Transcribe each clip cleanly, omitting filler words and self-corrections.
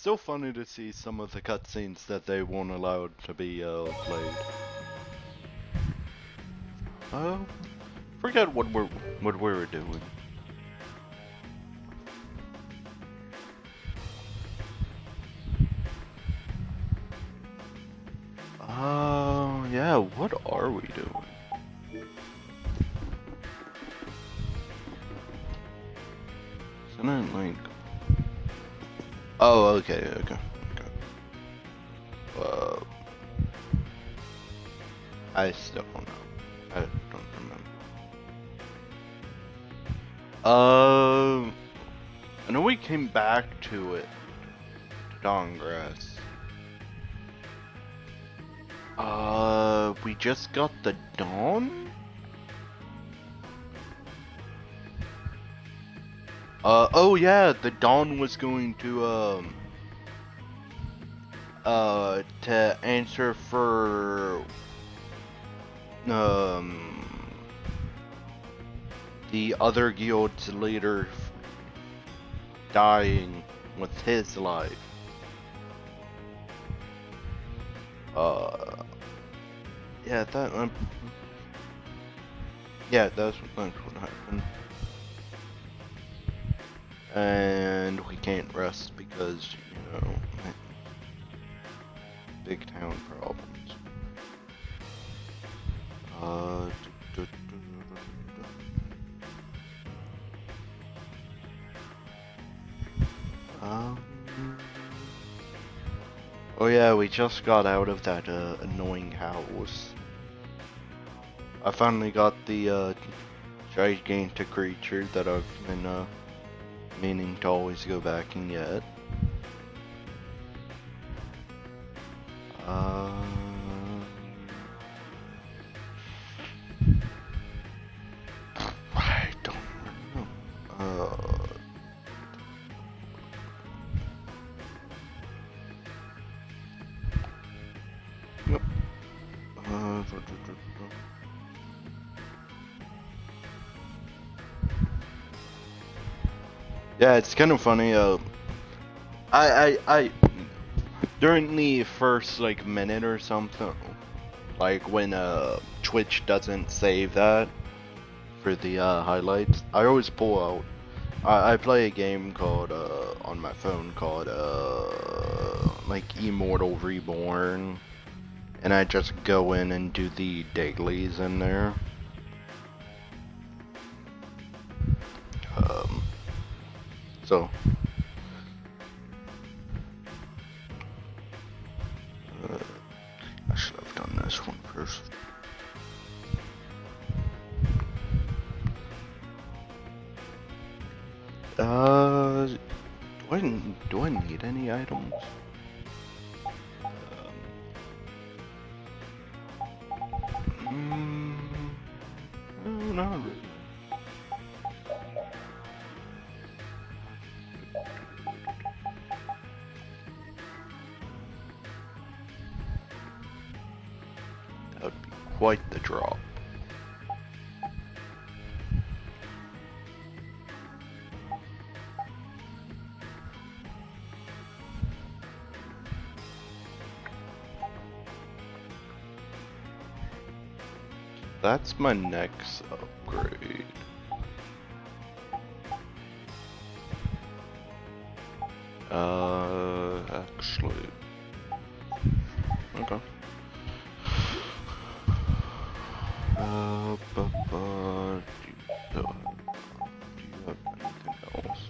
still funny to see some of the cutscenes that they won't allow to be played. Forget what we were doing. Yeah, what are we doing? Isn't it like... Oh, okay. I still don't know. I don't remember. I know we came back to it, to Dawngrass. We just got the Dawn? Oh yeah, the Dawn was going to answer for, the other guild's leader dying with his life. Yeah, that's what happened. And we can't rest because, you know, big town problems. Oh yeah, we just got out of that annoying house. I finally got the gigantic creature that I've been meaning to always go back and get. I don't know. Yep. Yeah, it's kind of funny. I during the first like minute or something, like when Twitch doesn't save that for the highlights, I always pull out. I play a game called on my phone called like Immortal Reborn, and I just go in and do the dailies in there. So I should have done this one first. Do I need any items? No, not really. That would be quite the drop. That's my next upgrade. Actually, okay. Do you have anything else?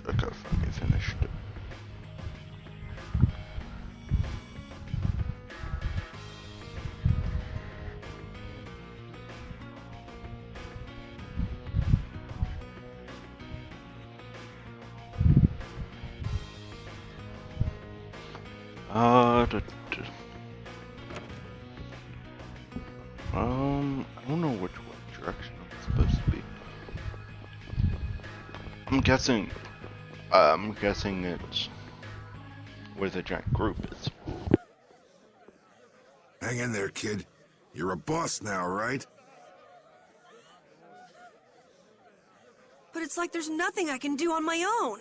Check out if I finished it. I don't know which direction I'm supposed to be. I'm guessing it's where the giant group is. Hang in there, kid. You're a boss now, right? it's like there's nothing I can do on my own.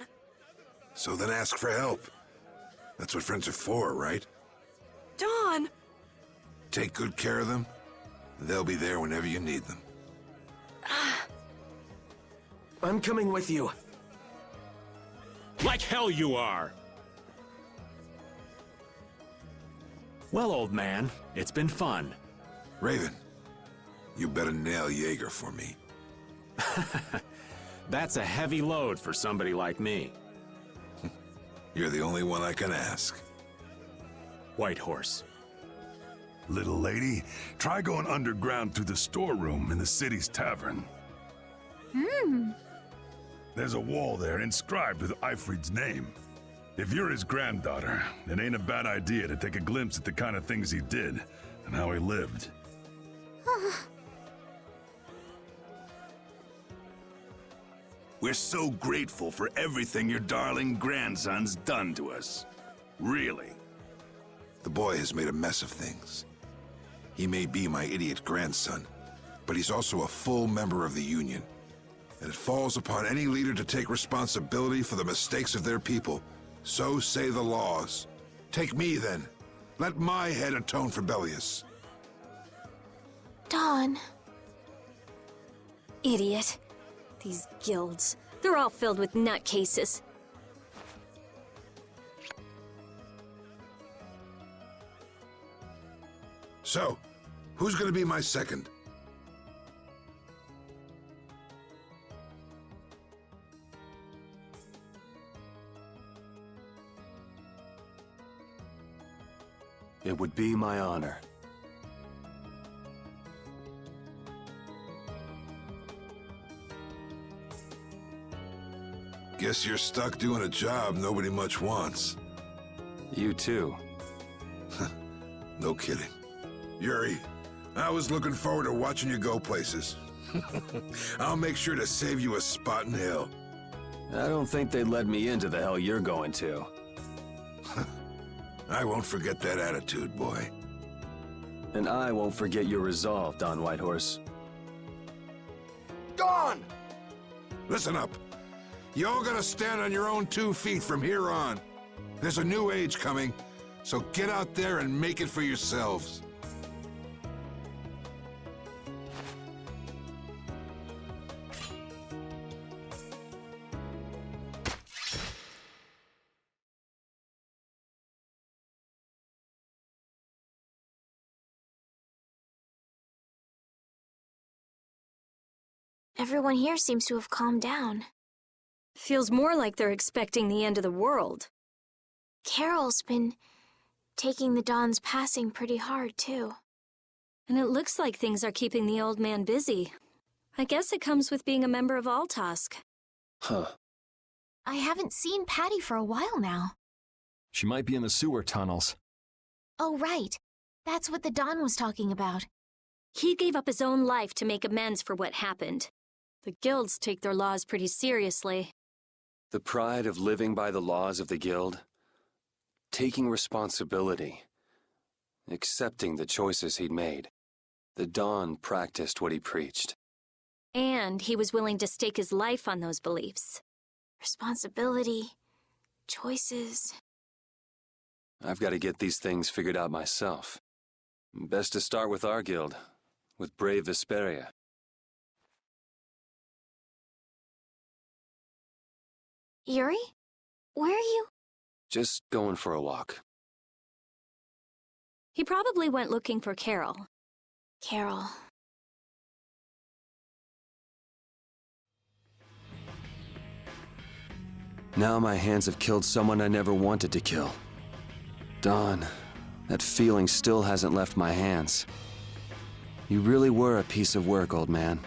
So then ask for help. That's what friends are for, right? Dawn! Take good care of them. They'll be there whenever you need them. I'm coming with you. Like hell you are! Well, old man, it's been fun. Raven, you better nail Jaeger for me. That's a heavy load for somebody like me. You're the only one I can ask. Whitehorse. Little lady, try going underground through the storeroom in the city's tavern. There's a wall there inscribed with Eifried's name. If you're his granddaughter, it ain't a bad idea to take a glimpse at the kind of things he did and how he lived. We're so grateful for everything your darling grandson's done to us. Really. The boy has made a mess of things. He may be my idiot grandson, but he's also a full member of the Union. And it falls upon any leader to take responsibility for the mistakes of their people. So say the laws. Take me, then. Let my head atone for Bellius. Dawn. Idiot. These guilds. They're all filled with nutcases. So, who's gonna be my second? It would be my honor. Guess you're stuck doing a job nobody much wants. You too. No kidding. Yuri, I was looking forward to watching you go places. I'll make sure to save you a spot in hell. I don't think they'd let me into the hell you're going to. I won't forget that attitude, boy. And I won't forget your resolve, Don Whitehorse. Gone! Listen up. You all gotta stand on your own 2 feet from here on. There's a new age coming, so get out there and make it for yourselves. Everyone here seems to have calmed down. Feels more like they're expecting the end of the world. Carol's been taking the Dawn's passing pretty hard, too. And it looks like things are keeping the old man busy. I guess it comes with being a member of Altosk. Huh. I haven't seen Patty for a while now. She might be in the sewer tunnels. Oh, right. That's what the Dawn was talking about. He gave up his own life to make amends for what happened. The guilds take their laws pretty seriously. The pride of living by the laws of the guild. Taking responsibility. Accepting the choices he'd made. The Dawn practiced what he preached. And he was willing to stake his life on those beliefs. Responsibility. Choices. I've got to get these things figured out myself. Best to start with our guild. With brave Vesperia. Yuri? Where are you? Just going for a walk. He probably went looking for Carol. Carol. Now my hands have killed someone I never wanted to kill. Dawn, that feeling still hasn't left my hands. You really were a piece of work, old man.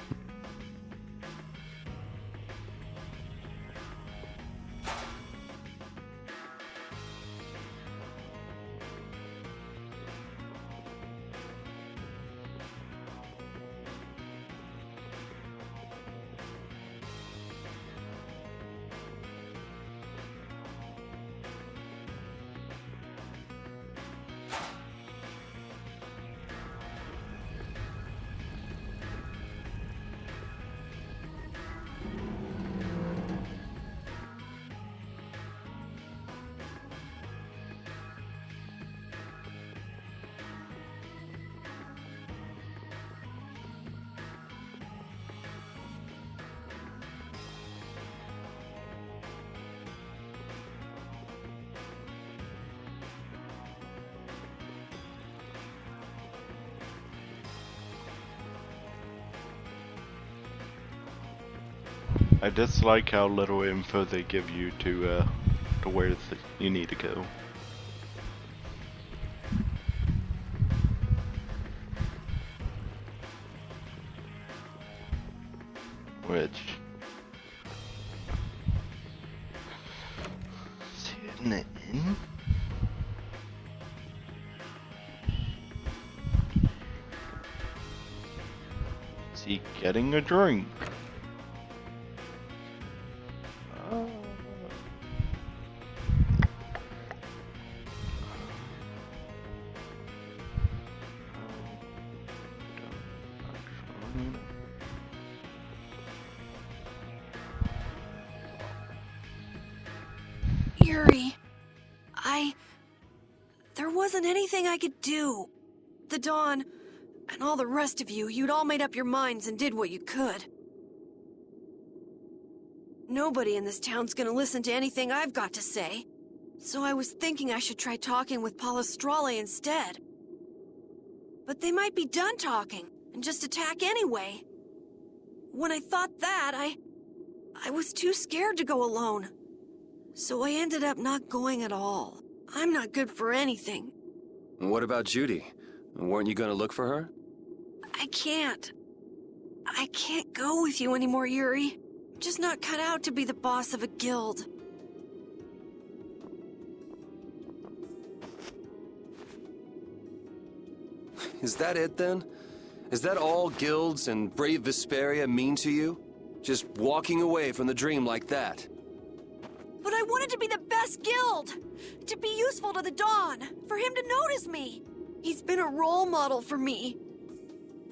I dislike how little info they give you to where you need to go. Which is it in the inn? Is he getting a drink? Yuri, there wasn't anything I could do. The Dawn, and all the rest of you, you'd all made up your minds and did what you could. Nobody in this town's gonna listen to anything I've got to say. So I was thinking I should try talking with Palestrale instead. But they might be done talking, and just attack anyway. When I thought that, I was too scared to go alone. So I ended up not going at all. I'm not good for anything. What about Judy? Weren't you gonna look for her? I can't. I can't go with you anymore, Yuri. I'm just not cut out to be the boss of a guild. Is that it then? Is that all guilds and brave Vesperia mean to you? Just walking away from the dream like that? But I wanted to be the best guild! To be useful to the Dawn! For him to notice me! He's been a role model for me.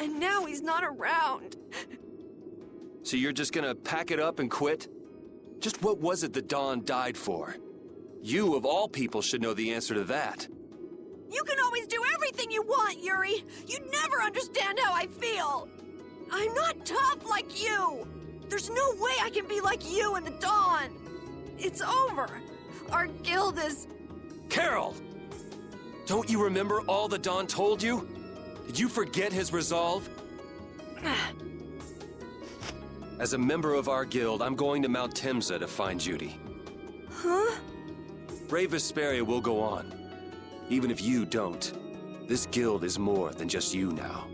And now he's not around. So you're just gonna pack it up and quit? Just what was it the Dawn died for? You, of all people, should know the answer to that. You can always do everything you want, Yuri! You'd never understand how I feel! I'm not tough like you! There's no way I can be like you and the Dawn! It's over! Our guild is... Carol! Don't you remember all the Dawn told you? Did you forget his resolve? As a member of our guild, I'm going to Mount Timsa to find Judy. Huh? Brave Vesperia will go on. Even if you don't, this guild is more than just you now.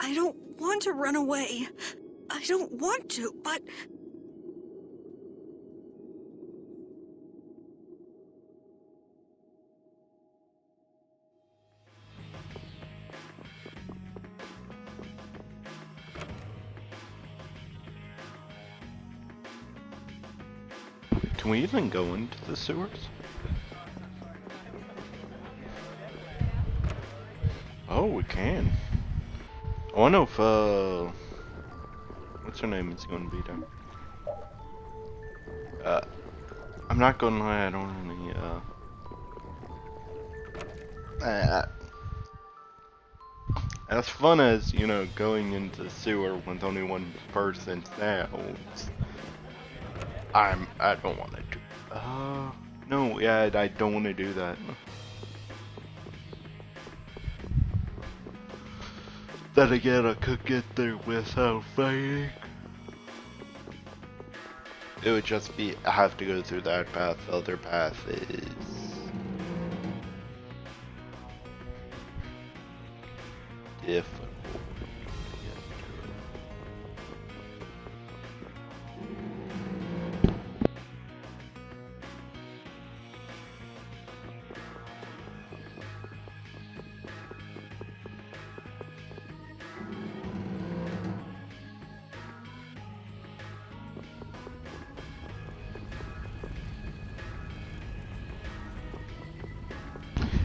I don't want to run away. I don't want to, but... Can we even go into the sewers? Oh, we can. I wonder if, what's her name is going to be there. I'm not gonna lie, I don't really, as fun as, you know, going into the sewer with only one person sounds, I don't want to do, no, yeah, I don't want to do that. Then again, I could get there without fighting. It would just be, I have to go through that path, the other path is... difficult.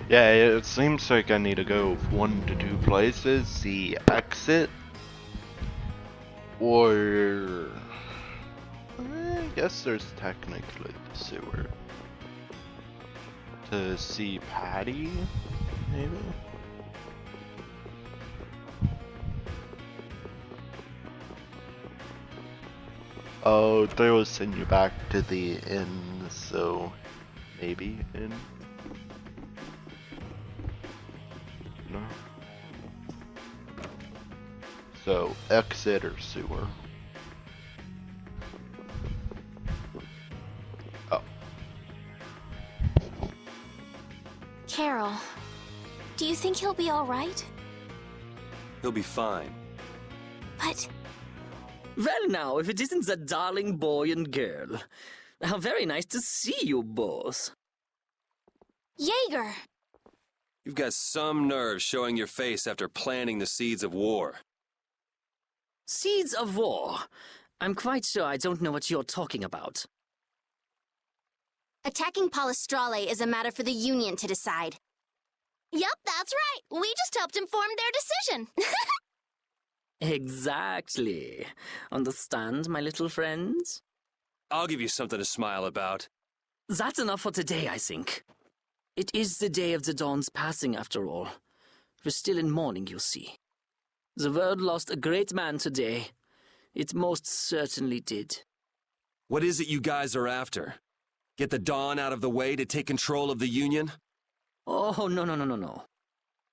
Yeah, it seems like I need to go 1 to 2 places, the exit, or I guess there's technically the sewer, to see Patty, maybe? Oh, they will send you back to the inn, so maybe inn? No. So, exit or sewer? Oh. Carol, do you think he'll be all right? He'll be fine. But Well now, if it isn't the darling boy and girl. How very nice to see you both. Jaeger! You've got some nerve showing your face after planting the seeds of war. Seeds of war. I'm quite sure I don't know what you're talking about. Attacking Palestrale is a matter for the Union to decide. Yep, that's right. We just helped inform their decision. Exactly. Understand, my little friends? I'll give you something to smile about. That's enough for today, I think. It is the day of the Dawn's passing, after all. We're still in mourning, you see. The world lost a great man today. It most certainly did. What is it you guys are after? Get the Dawn out of the way to take control of the Union? Oh, no.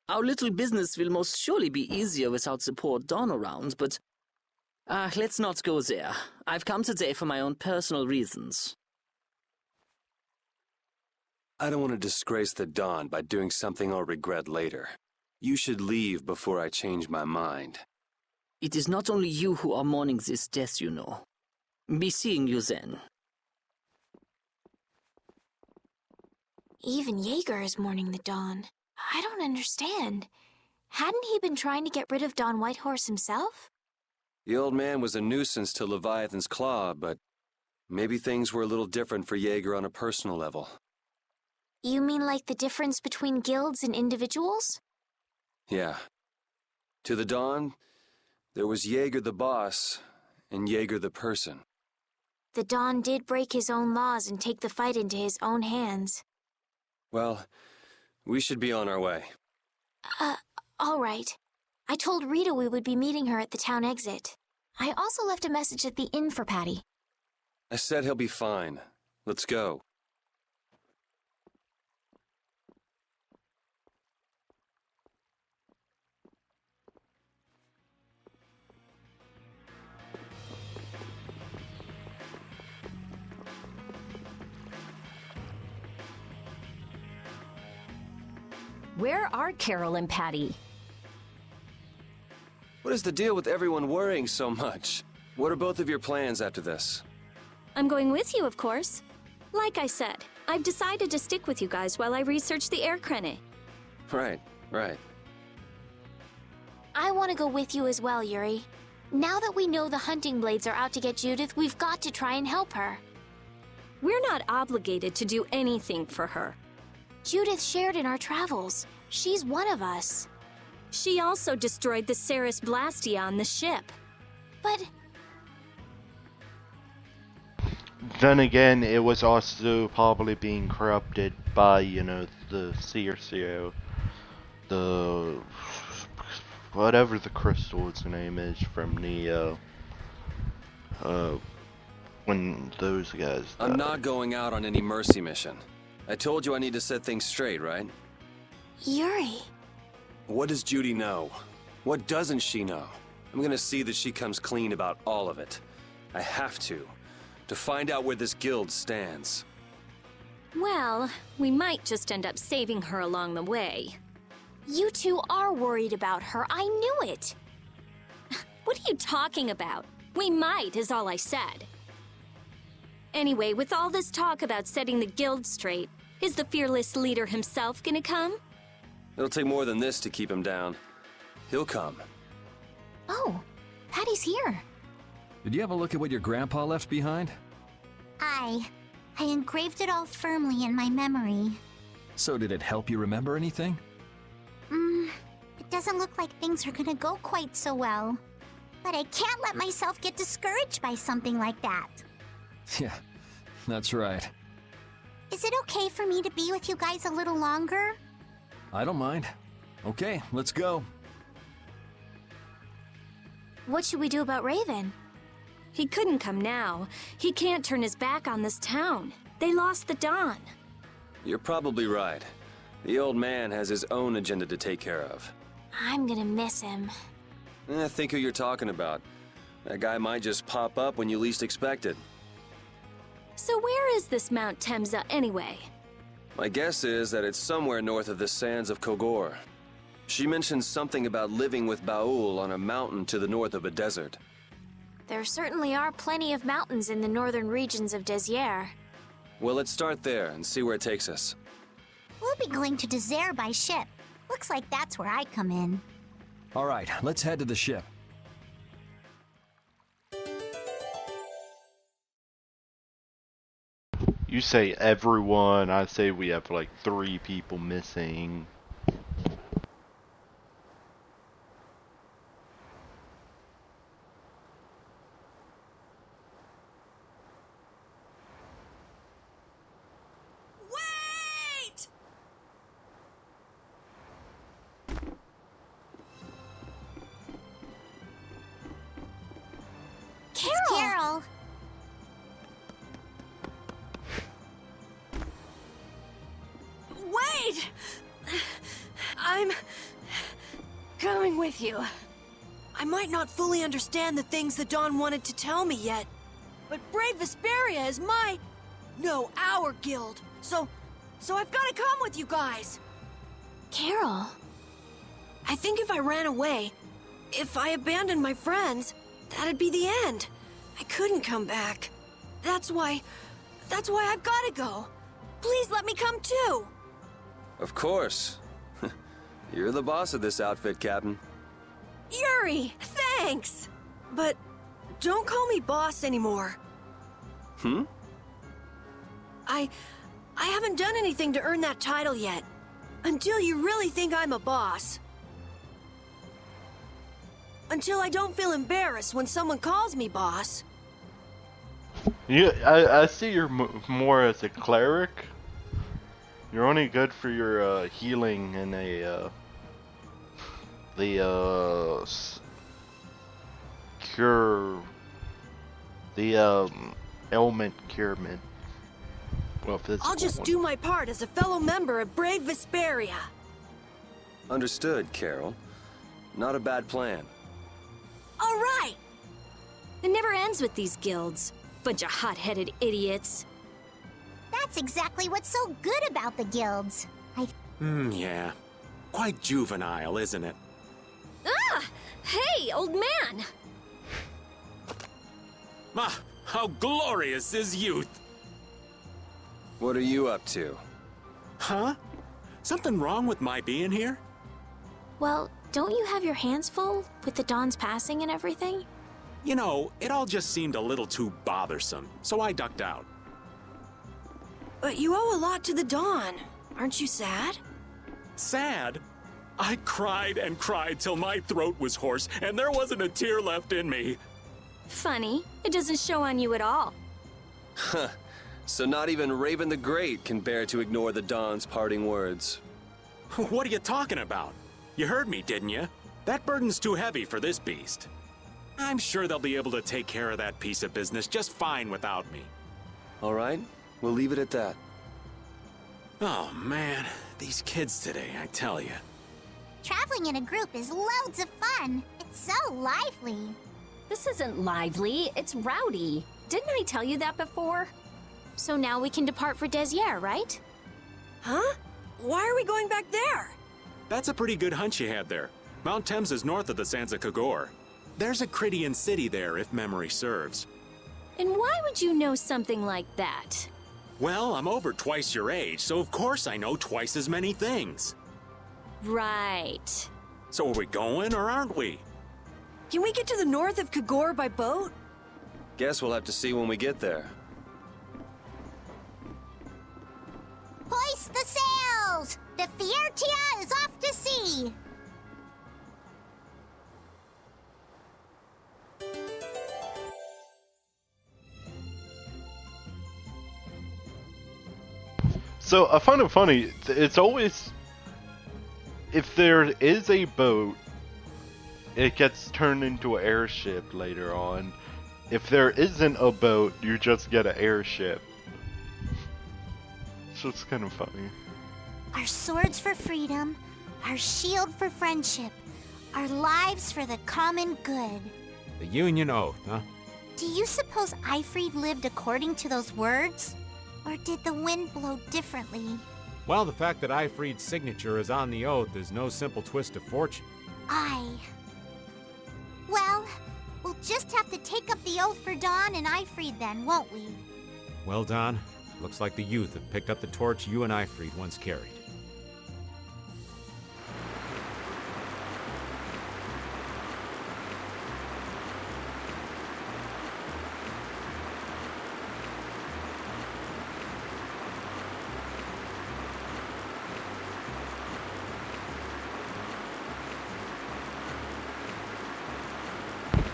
Our little business will most surely be easier without support Dawn around, but... let's not go there. I've come today for my own personal reasons. I don't want to disgrace the Dawn by doing something I'll regret later. You should leave before I change my mind. It is not only you who are mourning this death, you know. Be seeing you then. Even Jaeger is mourning the Dawn. I don't understand. Hadn't he been trying to get rid of Don Whitehorse himself? The old man was a nuisance to Leviathan's Claw, but maybe things were a little different for Jaeger on a personal level. You mean like the difference between guilds and individuals? Yeah. To the Dawn, there was Jaeger the boss, and Jaeger the person. The Dawn did break his own laws and take the fight into his own hands. Well, we should be on our way. All right. I told Rita we would be meeting her at the town exit. I also left a message at the inn for Patty. I said he'll be fine. Let's go. Where are Carol and Patty? What is the deal with everyone worrying so much? What are both of your plans after this? I'm going with you, of course. Like I said, I've decided to stick with you guys while I research the air crane. Right. I want to go with you as well, Yuri. Now that we know the hunting blades are out to get Judith, we've got to try and help her. We're not obligated to do anything for her. Judith shared in our travels. She's one of us. She also destroyed the Ceres Blastia on the ship. But... Then again, it was also probably being corrupted by, you know, the CRCO. The... whatever the crystal's name is from the, when those guys died. I'm not going out on any mercy mission. I told you I need to set things straight, right? Yuri... What does Judy know? What doesn't she know? I'm gonna see that she comes clean about all of it. I have to find out where this guild stands. Well, we might just end up saving her along the way. You two are worried about her. I knew it. What are you talking about? We might, is all I said. Anyway, with all this talk about setting the guild straight, is the fearless leader himself gonna come? It'll take more than this to keep him down. He'll come. Oh, Patty's here. Did you have a look at what your grandpa left behind? I engraved it all firmly in my memory. So did it help you remember anything? It doesn't look like things are gonna go quite so well. But I can't let myself get discouraged by something like that. Yeah, that's right. Is it okay for me to be with you guys a little longer? I don't mind. Okay, let's go. What should we do about Raven? He couldn't come now. He can't turn his back on this town. They lost the Dawn. You're probably right. The old man has his own agenda to take care of. I'm gonna miss him. Think who you're talking about. That guy might just pop up when you least expect it. So where is this Mount Temza anyway? My guess is that it's somewhere north of the sands of Kogor. She mentioned something about living with Baul on a mountain to the north of a desert. There certainly are plenty of mountains in the northern regions of Desier. Well, let's start there and see where it takes us. We'll be going to Desier by ship. Looks like that's where I come in. All right, let's head to the ship. You say everyone, I say we have like 3 people missing. Wait! Carol! It's Carol. Wait! I'm coming with you. I might not fully understand the things that Dawn wanted to tell me yet, but Brave Vesperia is our guild. So I've got to come with you guys. Carol. I think if I ran away, if I abandoned my friends, that'd be the end. I couldn't come back. That's why I've got to go. Please let me come too. Of course. You're the boss of this outfit, Captain. Yuri, thanks! But don't call me boss anymore. I haven't done anything to earn that title yet. Until you really think I'm a boss. Until I don't feel embarrassed when someone calls me boss. I see you're more as a cleric. You're only good for your healing and ailment curement. Well, I'll just do my part as a fellow member of Brave Vesperia. Understood, Carol. Not a bad plan. All right. It never ends with these guilds. Bunch of hot-headed idiots. That's exactly what's so good about the guilds. Yeah. Quite juvenile, isn't it? Ah! Hey, old man! Ah, how glorious is youth! What are you up to? Huh? Something wrong with my being here? Well, don't you have your hands full with the Dawn's passing and everything? You know, it all just seemed a little too bothersome, so I ducked out. But you owe a lot to the Dawn. Aren't you sad? Sad? I cried and cried till my throat was hoarse, and there wasn't a tear left in me. Funny, it doesn't show on you at all. Huh. So not even Raven the Great can bear to ignore the Dawn's parting words. What are you talking about? You heard me, didn't you? That burden's too heavy for this beast. I'm sure they'll be able to take care of that piece of business just fine without me. All right, we'll leave it at that. Oh man, these kids today, I tell you. Traveling in a group is loads of fun. It's so lively. This isn't lively, it's rowdy. Didn't I tell you that before? So now we can depart for Desier, right? Huh? Why are we going back there? That's a pretty good hunch you had there. Mount Thames is north of the Sands of Kogor. There's a Crydian city there, if memory serves. And why would you know something like that? Well, I'm over twice your age, so of course I know twice as many things. Right. So are we going, or aren't we? Can we get to the north of Kogor by boat? Guess we'll have to see when we get there. Hoist the sails! The Fiertia is off to sea! So I find it funny. It's always, if there is a boat, it gets turned into an airship later on. If there isn't a boat, you just get an airship. So it's kind of funny. Our swords for freedom, our shield for friendship, Our lives for the common good. The Union Oath, huh? Do you suppose Ifrid lived according to those words? Or did the wind blow differently? Well, the fact that Ifrid's signature is on the oath is no simple twist of fortune. Well, we'll just have to take up the oath for Dawn and Ifrid then, won't we? Well, Don, looks like the youth have picked up the torch you and Ifrid once carried.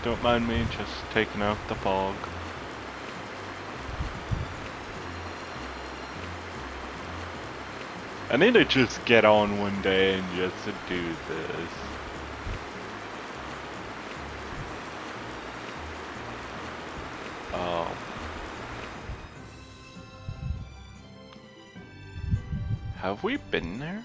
Don't mind me just taking out the fog. I need to just get on one day and just do this. Have we been there?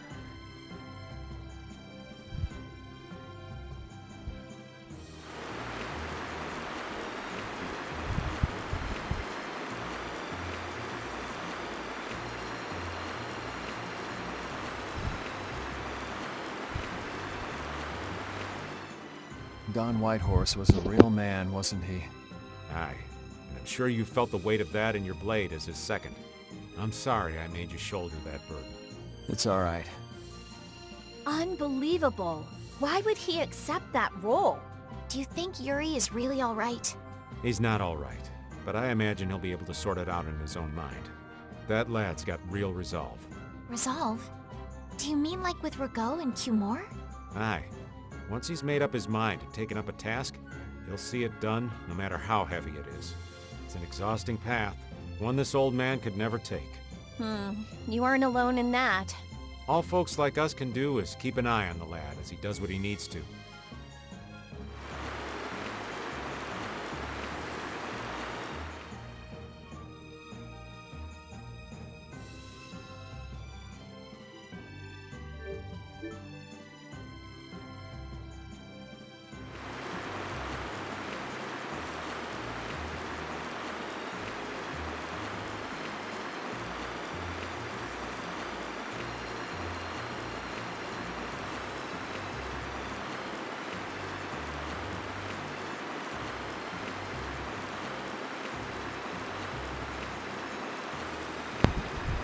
Don Whitehorse was a real man, wasn't he? Aye, and I'm sure you felt the weight of that in your blade as his second. I'm sorry I made you shoulder that burden. It's all right. Unbelievable. Why would he accept that role? Do you think Yuri is really all right? He's not all right, but I imagine he'll be able to sort it out in his own mind. That lad's got real resolve. Resolve? Do you mean like with Rago and Cumore? Aye. Once he's made up his mind and taken up a task, he'll see it done no matter how heavy it is. It's an exhausting path, one this old man could never take. You aren't alone in that. All folks like us can do is keep an eye on the lad as he does what he needs to.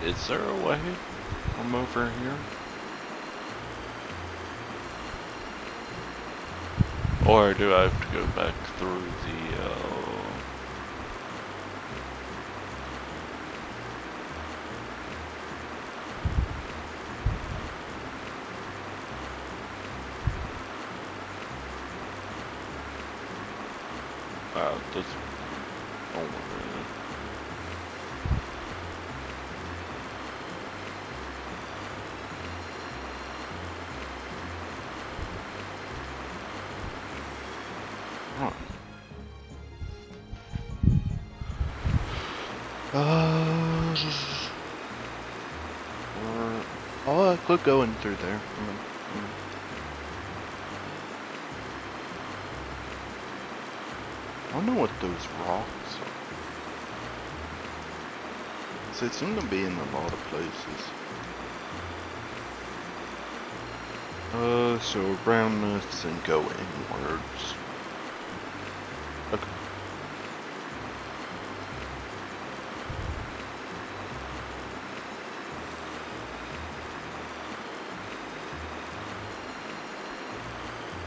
Is there a way from over here? Or do I have to go back through the, this... Oh my god. Oh, I could go in through there. I don't know what those rocks are. So they seem to be in a lot of places. So around this and go inwards. Okay.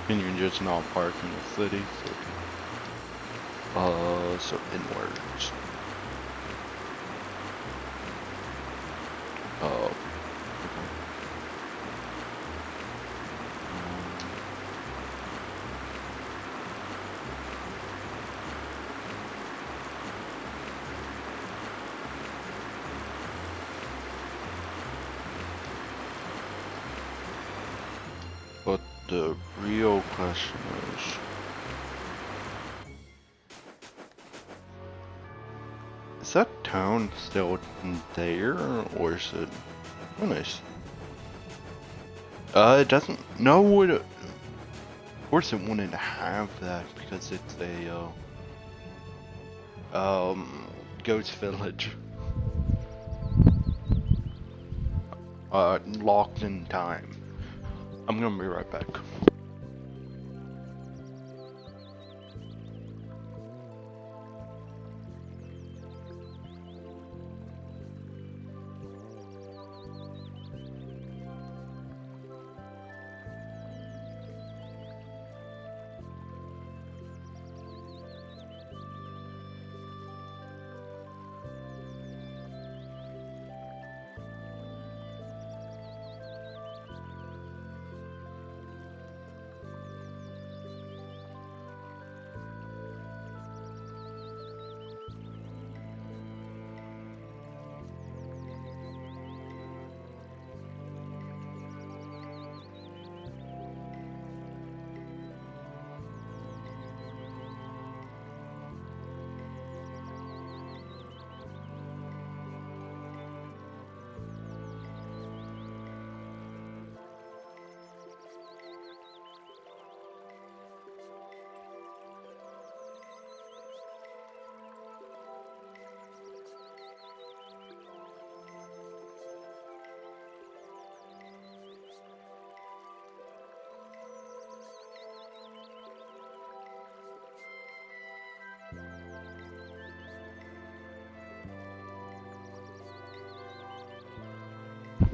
And you can just not park in the city, so inwards. But the real question is that town still there, or is it finished? It doesn't. No, Of course it wouldn't have that because it's a ghost village. Locked in time. I'm gonna be right back.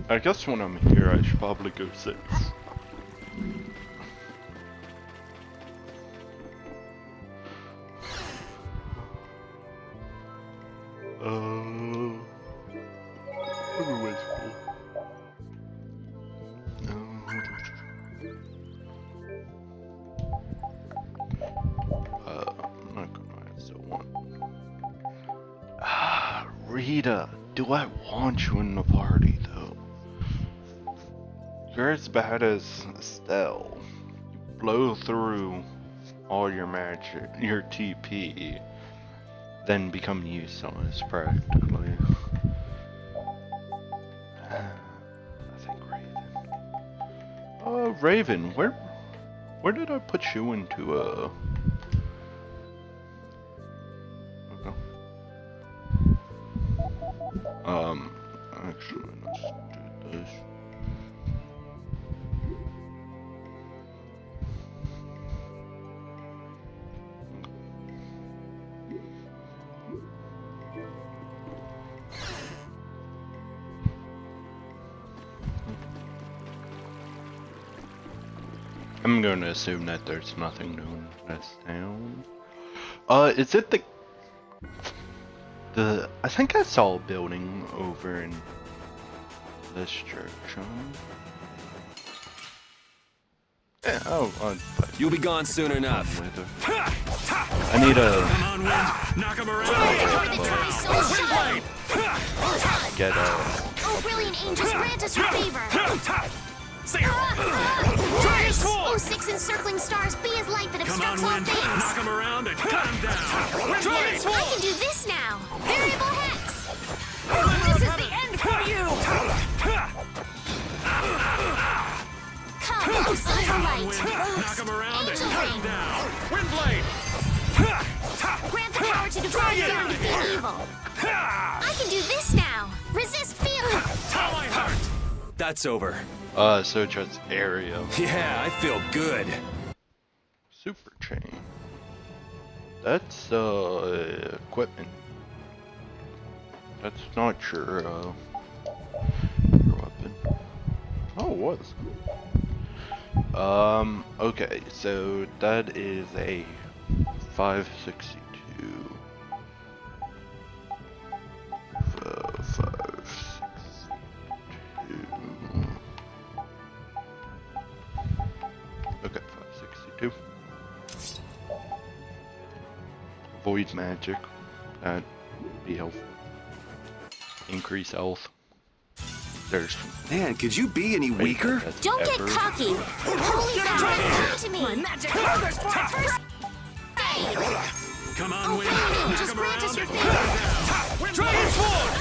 I guess when I'm here, I should probably go 6. Everywhere's cool. I'm not gonna answer one. Rita, do I want you in the party though? You're as bad as Estelle. You blow through all your magic, your TP, then become useless practically. I think Raven. Raven, where did I put you into okay. Actually, let's do this. I'm going to assume that there's nothing new in this town. Is it the I think I saw a building over in this church, huh? Yeah, oh, you'll be gone soon enough. I need a Come on, Wind. Knock him around. get a Oh, brilliant angels, grant us your favor. Dragon 6 encircling stars, be as light that Come on, obstructs all Wind. things. Knock him around and cut him down. Yes, I can do this now. Variable hex. This is the end for you! Come, O silver light. Knock him around and Angel cut him ring. down. Windblade. Grant the power to defy fear and defeat evil. I can do this now. Resist fear. Tell my heart. That's over. so just area. Yeah, I feel good. Super chain. That's equipment. That's not your weapon. Oh, it was. Okay, so that is a 562. 562. Okay, 562. Void magic. That'd be helpful. Increase health. There's. Man, could you be any weaker? Don't get cocky. Holy power, come to me. My magic powers first! Come on, Wind. Brilliant Knock angels, him grant us around your and cut favor. him down. Dragon Sword.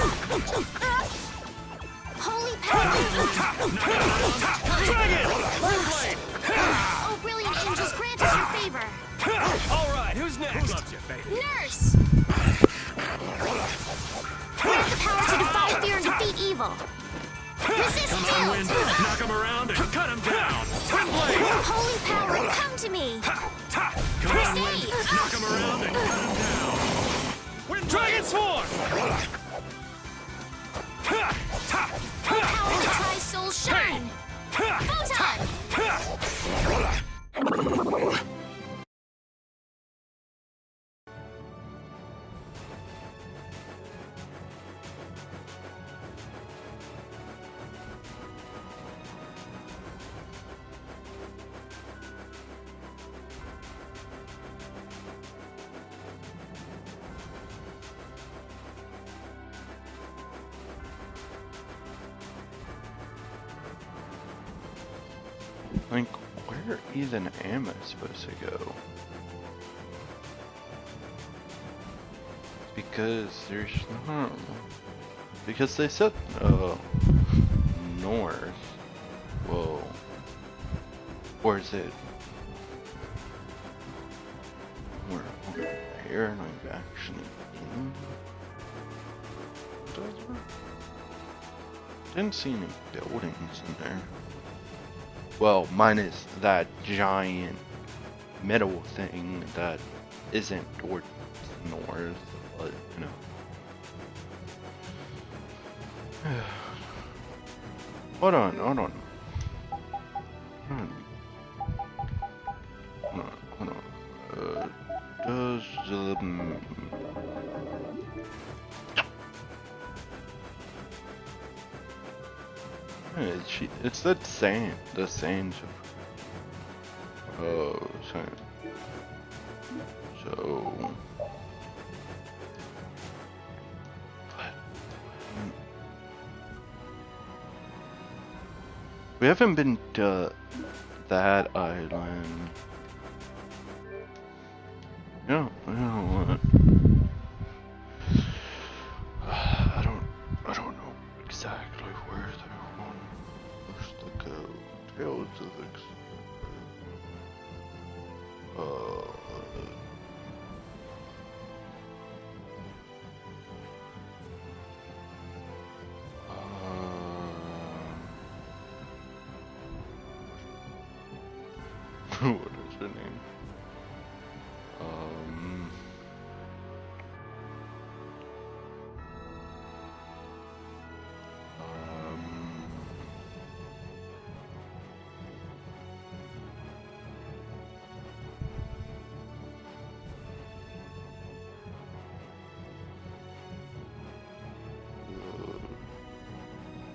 Holy power. Dragon. Windblade. Oh, brilliant angels, grant Who loves you, baby? Nurse! We have the power to defy fear and defeat evil. Resist Come guilt! on, Wind. Knock him around and cut him down. Twin blade. Holy power, come to me! Come First on, Wind. aid! Knock him around and cut him down. Wind Dragon Swarm! Holy power to try soul shine! Photon! Like, where even am I supposed to go? Because there's no... Because they said, north. Whoa. Or is it... Where am I actually in? Didn't see any buildings in there. Well, minus that giant metal thing that isn't towards north, but you know. Hold on. Does it's the same. Oh, so. We haven't been to that island. No, I don't know. I don't know exactly where they're supposed to go. Tales of what is her name?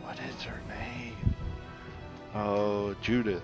What is her name? Oh, Judith.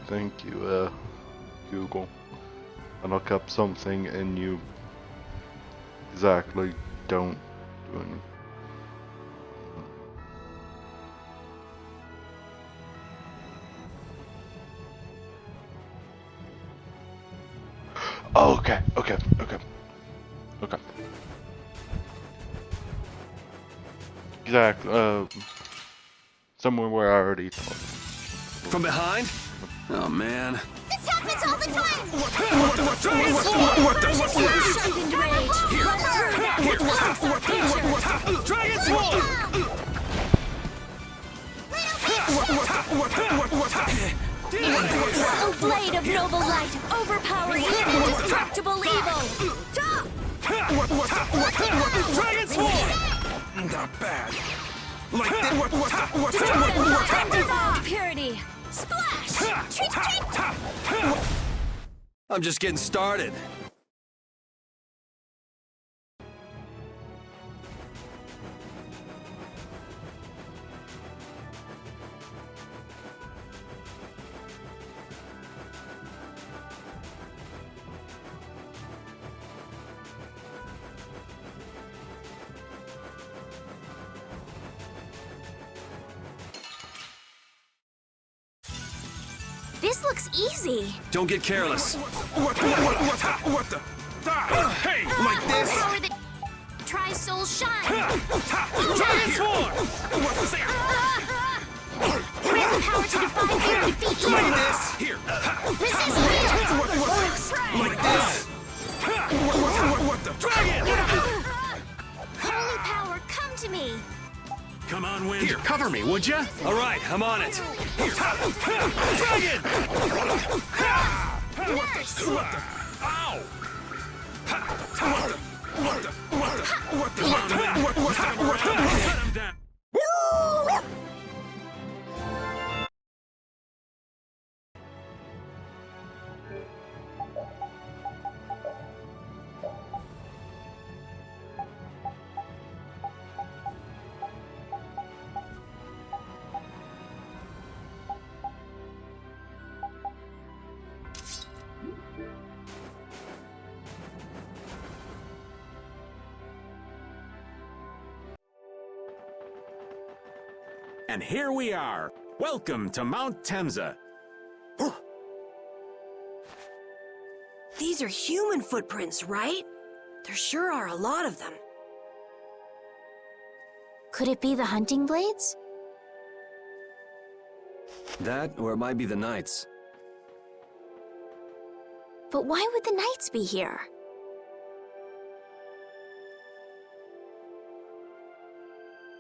Thank you, Google. I look up something and you exactly don't do anything. Oh, okay. Exactly. Somewhere where I already thought. From behind? Oh, man. This happens all the time! Dragon Swarm! O blade of noble light, overpowering indestructible evil! Dragon Sword! Not bad. Like Purity! Splash! Treat! I'm just getting started. This looks easy. Don't get careless. What the? Hey, like this? Power that tries soul shine. Dragon Sword! Grant the power to defy fear and defeat evil. Like this? Here. Resist field. Like this? What the? Dragon! Holy power, come to me. Come on, Wind. Here, cover me, would ya? All right, I'm on it. Dragon! Nurse. Ow! Set him down. And here we are. Welcome to Mount Temza. These are human footprints, right? There sure are a lot of them. Could it be the hunting blades? That, or it might be the Knights. But why would the knights be here?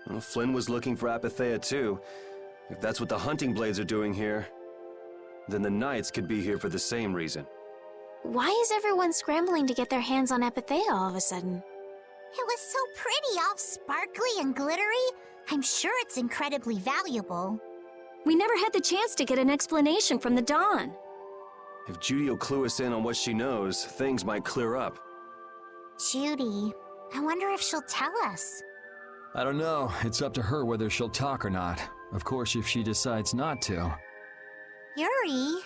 Well, Flynn was looking for Apathea too. If that's what the hunting blades are doing here, then the Knights could be here for the same reason. Why is everyone scrambling to get their hands on Apathea all of a sudden? It was so pretty, all sparkly and glittery. I'm sure it's incredibly valuable. We never had the chance to get an explanation from the Dawn. If Judy will clue us in on what she knows, things might clear up. Judy, I wonder if she'll tell us. I don't know. It's up to her whether she'll talk or not. Of course, if she decides not to. Yuri?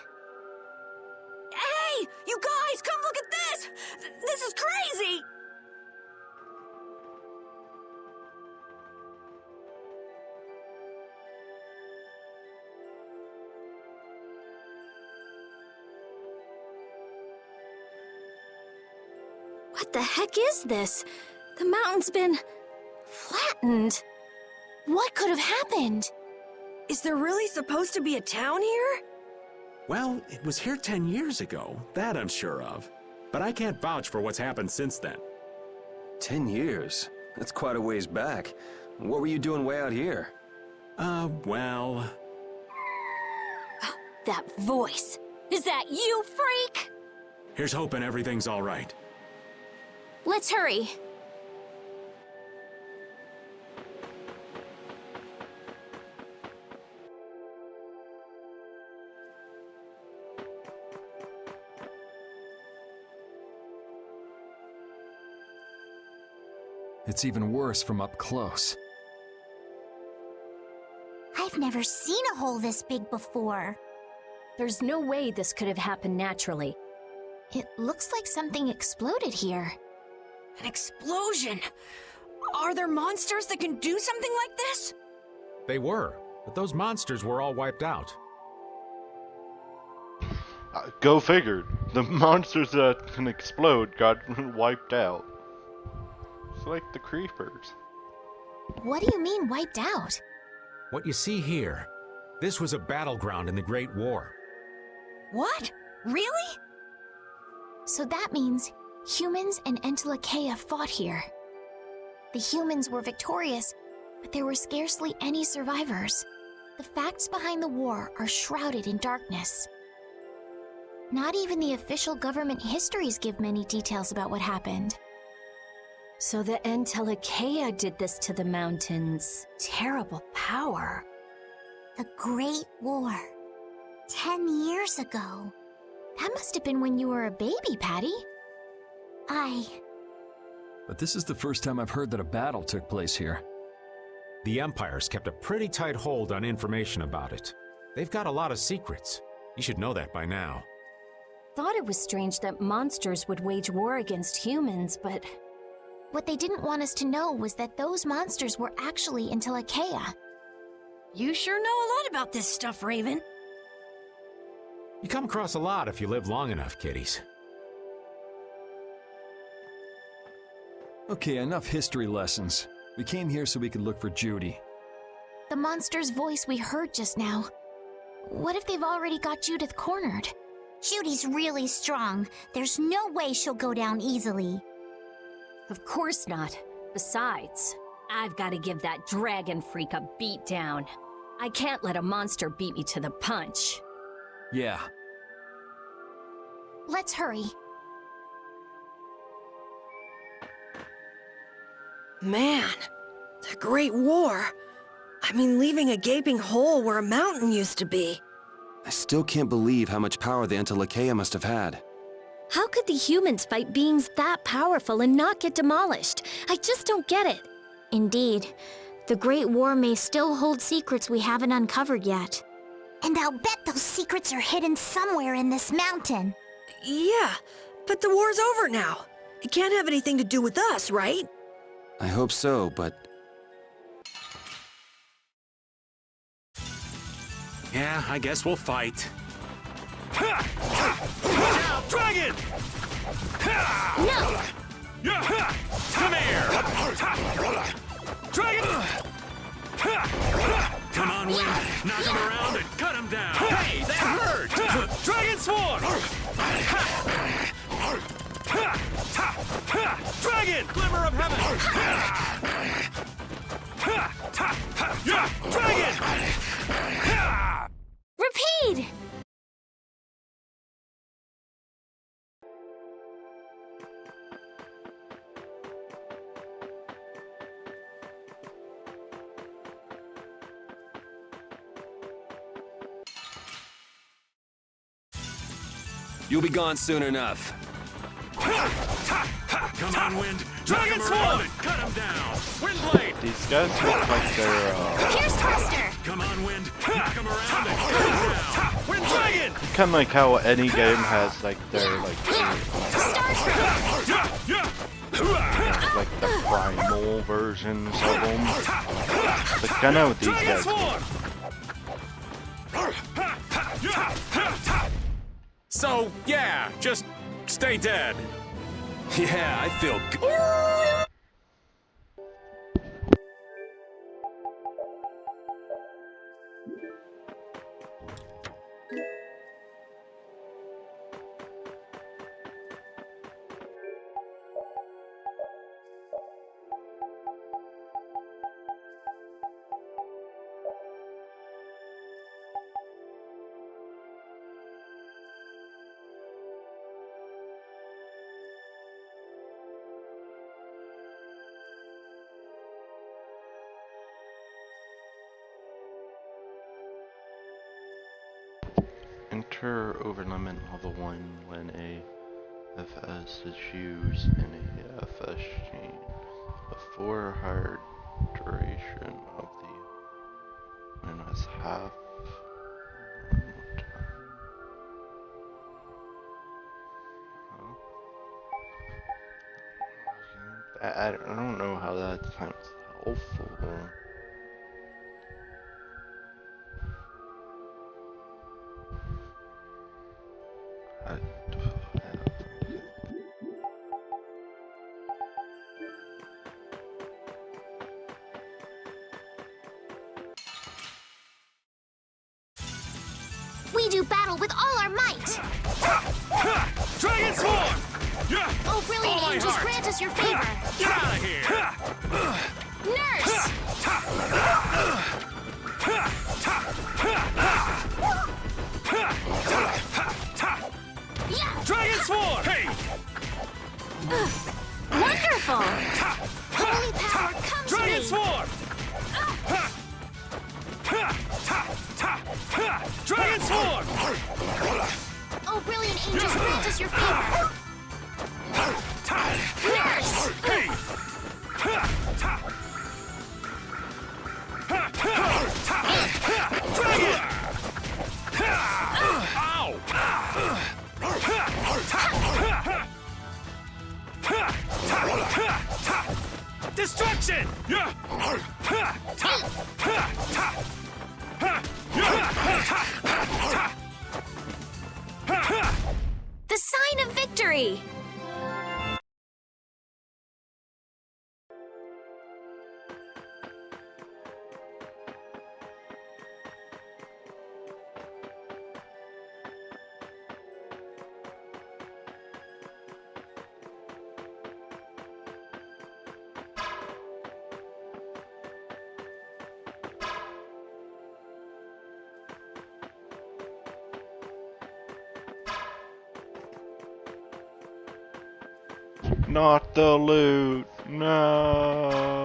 Hey! You guys, come look at this! This is crazy! What the heck is this? The mountain's been flattened. What could have happened? Is there really supposed to be a town here? Well, it was here 10 years ago. That I'm sure of. But I can't vouch for what's happened since then. 10 years? That's quite a ways back. What were you doing way out here? Well... That voice. Is that you, freak? Here's hoping everything's all right. Let's hurry. It's even worse from up close. I've never seen a hole this big before. There's no way this could have happened naturally. It looks like something exploded here. An explosion! Are there monsters that can do something like this? They were, but those monsters were all wiped out. Go figure. The monsters that can explode got wiped out. It's like the creepers. What do you mean, wiped out? What you see here, this was a battleground in the Great War. What? Really? So that means humans and Entelekea fought here. The humans were victorious, but there were scarcely any survivors. The facts behind the war are shrouded in darkness. Not even the official government histories give many details about what happened. So the Entelekea did this to the mountains. Terrible power. The Great War. 10 years ago. That must have been when you were a baby, Patty. But this is the first time I've heard that a battle took place here. The Empire's kept a pretty tight hold on information about it. They've got a lot of secrets. You should know that by now. Thought it was strange that monsters would wage war against humans, but... What they didn't want us to know was that those monsters were actually Entelekea. You sure know a lot about this stuff, Raven. You come across a lot if you live long enough, kiddies. Okay, enough history lessons. We came here so we could look for Judy. The monster's voice we heard just now. What if they've already got Judith cornered? Judy's really strong. There's no way she'll go down easily. Of course not. Besides, I've got to give that dragon freak a beat down. I can't let a monster beat me to the punch. Yeah. Let's hurry. Man, the Great War. I mean, leaving a gaping hole where a mountain used to be. I still can't believe how much power the Entelekea must have had. How could the humans fight beings that powerful and not get demolished? I just don't get it. Indeed. The Great War may still hold secrets we haven't uncovered yet. And I'll bet those secrets are hidden somewhere in this mountain. Yeah, but the war's over now. It can't have anything to do with us, right? I hope so, but... Yeah, I guess we'll fight. Dragon! No! Come here! Dragon! Come on, Wind! Knock him around and cut him down! Hey, that hurt! Dragon Swarm! Dragon! Glimmer of heaven! Dragon! Repeat! You'll be gone soon enough. Come on, Wind! Dragon Knock him around Swarm! and cut him down! Windblade! These guys look like they're, Here's Twister! Come on, Wind! Knock him around and cut him down! Wind Dragon! kind of like how any game has, like, their, like, like the primal versions of them. But kind of with these guys. So, yeah, just stay dead. Yeah, I feel good. Enter over limit level 1 when a FS is used in a FS chain before higher duration of the minus half. One more time. Huh? I don't know how that sounds helpful. We do battle with all our might! Dragon Swarm! Oh, brilliant angels, grant us your favor! Get out of here! Nurse! Dragon Swarm! Hey! Wonderful! powerful! Holy power, come to me! Dragon Sword! Dragon Sword! Oh, brilliant angels, grant us your favor! Nurse! Destruction! The sign of victory! Not the loot. No.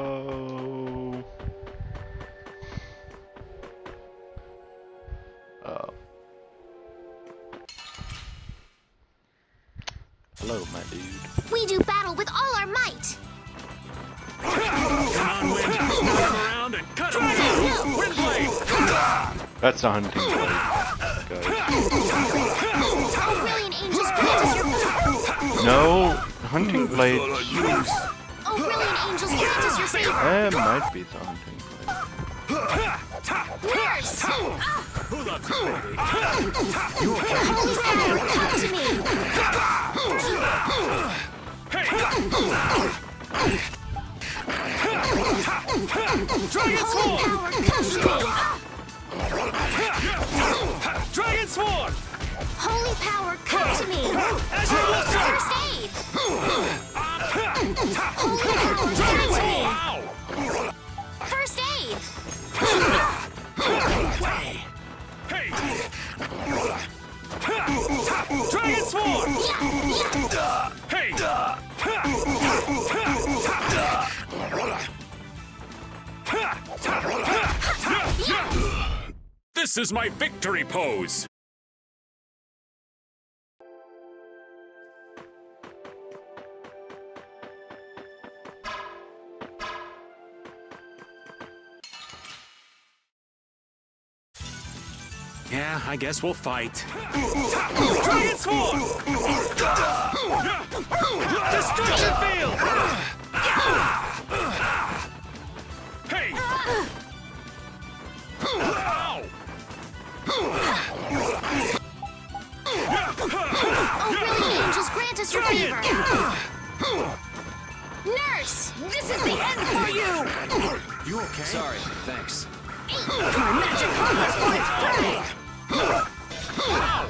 Hello, my dude. We do battle with all our might! Come on, Wind. Move him around and cut him down. Windblade! That's a hunting blade. Oh, brilliant angels, grant us your favor! No, hunting blade. Oh, brilliant angels, grant us your favor! It might be the hunting blade. Nurse! Who loves you, baby? Holy power, come to me! Dragon Holy Sword! power, come to me! Dragon Sword! Holy power, come to me! First aid! Holy power, come to me! First aid! Dragon Sword! This is my victory pose! Yeah, I guess we'll fight. Dragon Sword! Destruction Field! Hey! Ow! Oh, brilliant angels, grant us your favor! Nurse! This is the end for you! You okay? Sorry, thanks. My magic harvest points burning! Ow!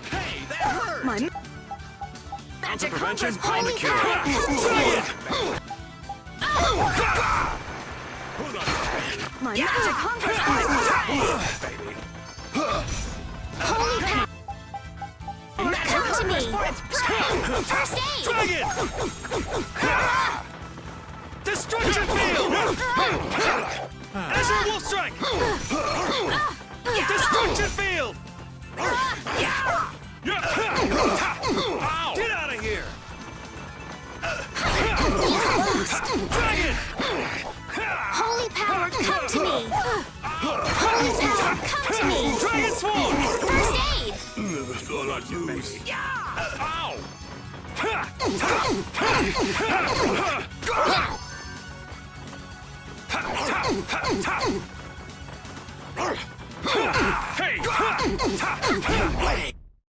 Hey, that hurt! My magic prevention, harvest I'm the holy cure. power, come to me! My magic harvest points burning! Holy power, come to me! First aid! Dragon! Destruction Field! Azure Wolf Strike! Destruction Field! Ow! Get out of here! Dragon! Holy power, come to me! Holy power, come to me! Dragon Sword! First aid! Never thought I'd lose. Ow!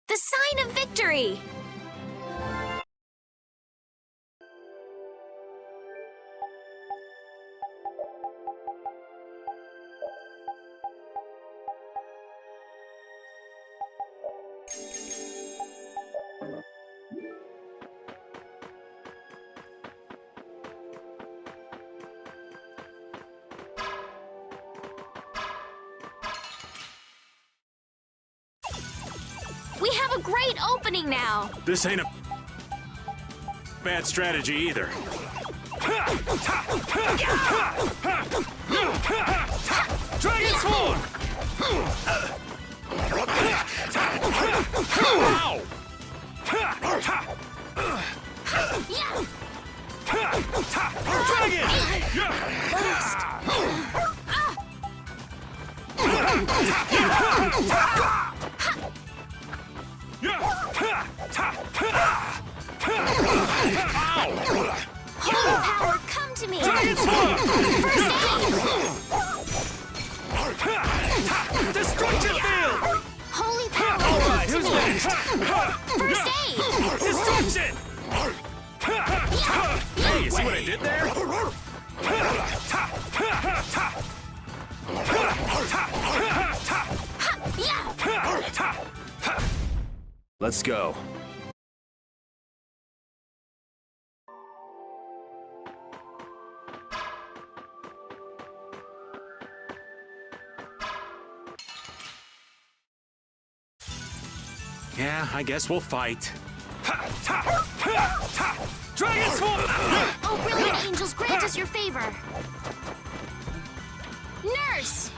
The sign of victory! We have a great opening now! This ain't a... bad strategy either. Dragon Swarm! Ow! Dragon! Holy power, come to me! Dragon Swarm! Destruction field! Holy power, All come right, to who's me! next? First aid! Destruction! Hey, you see what I did there? Let's go. Yeah, I guess we'll fight. Dragon Swarm! Oh, brilliant angels, grant us your favor! Nurse!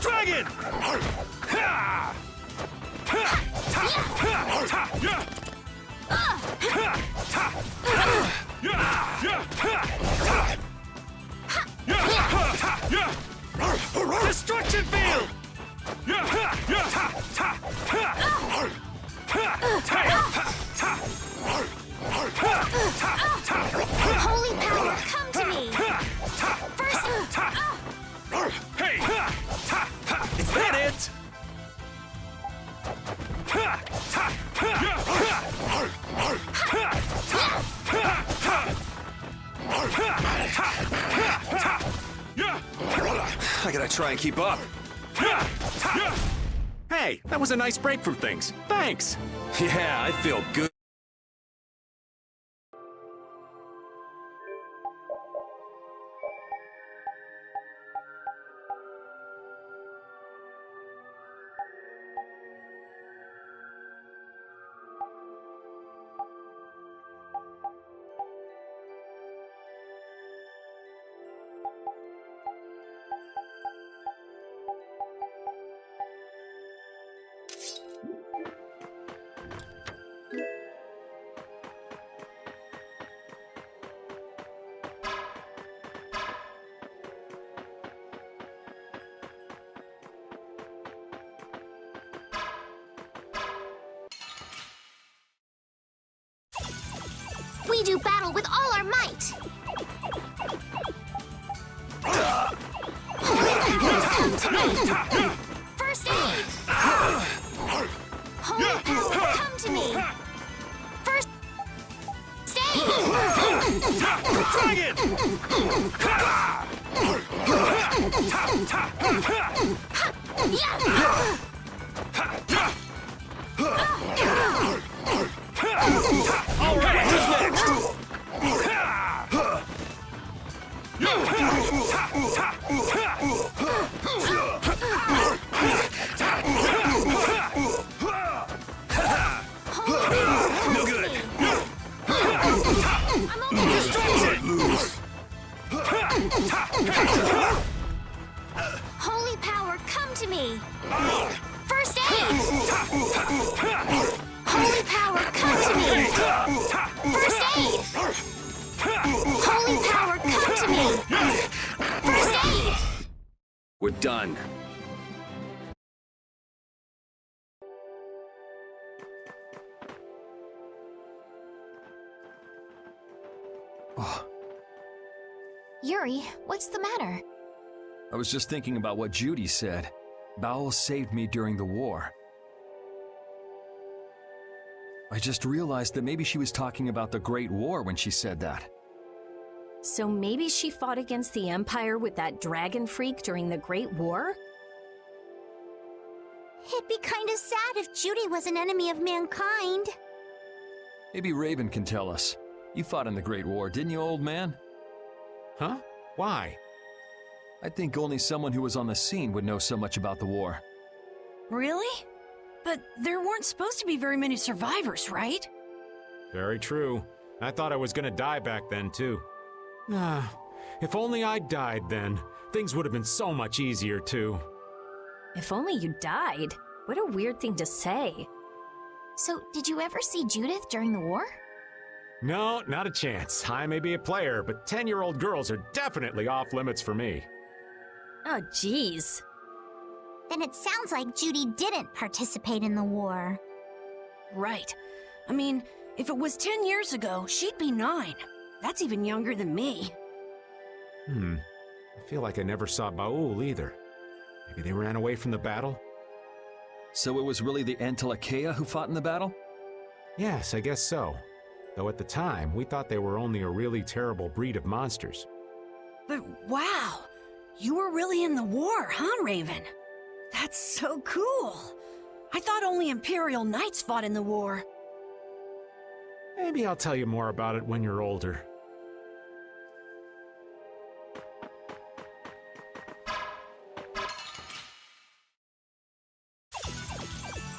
Dragon! Destruction field! Holy power, come to me! First... Hey! Is that it? I gotta try and keep up. Hey, that was a nice break from things. Thanks. Yeah, I feel good. We do battle with all our might! Come to me! First aid! Holy power, come to me! First aid! Dragon! All right, who's next? No good! Holy power, come to me! First aid! Holy power, come to me! First aid! Holy power, come to me! First aid! We're done. Oh, Yuri, what's the matter? I was just thinking about what Judy said. Bowel saved me during the war. I just realized that maybe she was talking about the Great War when she said that. So maybe she fought against the Empire with that dragon freak during the Great War? It'd be kind of sad if Judy was an enemy of mankind. Maybe Raven can tell us. You fought in the Great War, didn't you, old man? Huh? Why? I think only someone who was on the scene would know so much about the war. Really? But there weren't supposed to be very many survivors, right? Very true. I thought I was gonna die back then, too. If only I died then, things would have been so much easier, too. If only you died. What a weird thing to say. So, did you ever see Judith during the war? No, not a chance. I may be a player, but 10-year-old girls are definitely off limits for me. Oh, jeez. Then it sounds like Judy didn't participate in the war. Right. I mean, if it was 10 years ago, she'd be 9. That's even younger than me. I feel like I never saw Baul either. Maybe they ran away from the battle? So it was really the Antilochea who fought in the battle? Yes, I guess so. Though at the time, we thought they were only a really terrible breed of monsters. But wow, you were really in the war, huh, Raven? That's so cool. I thought only Imperial Knights fought in the war. Maybe I'll tell you more about it when you're older.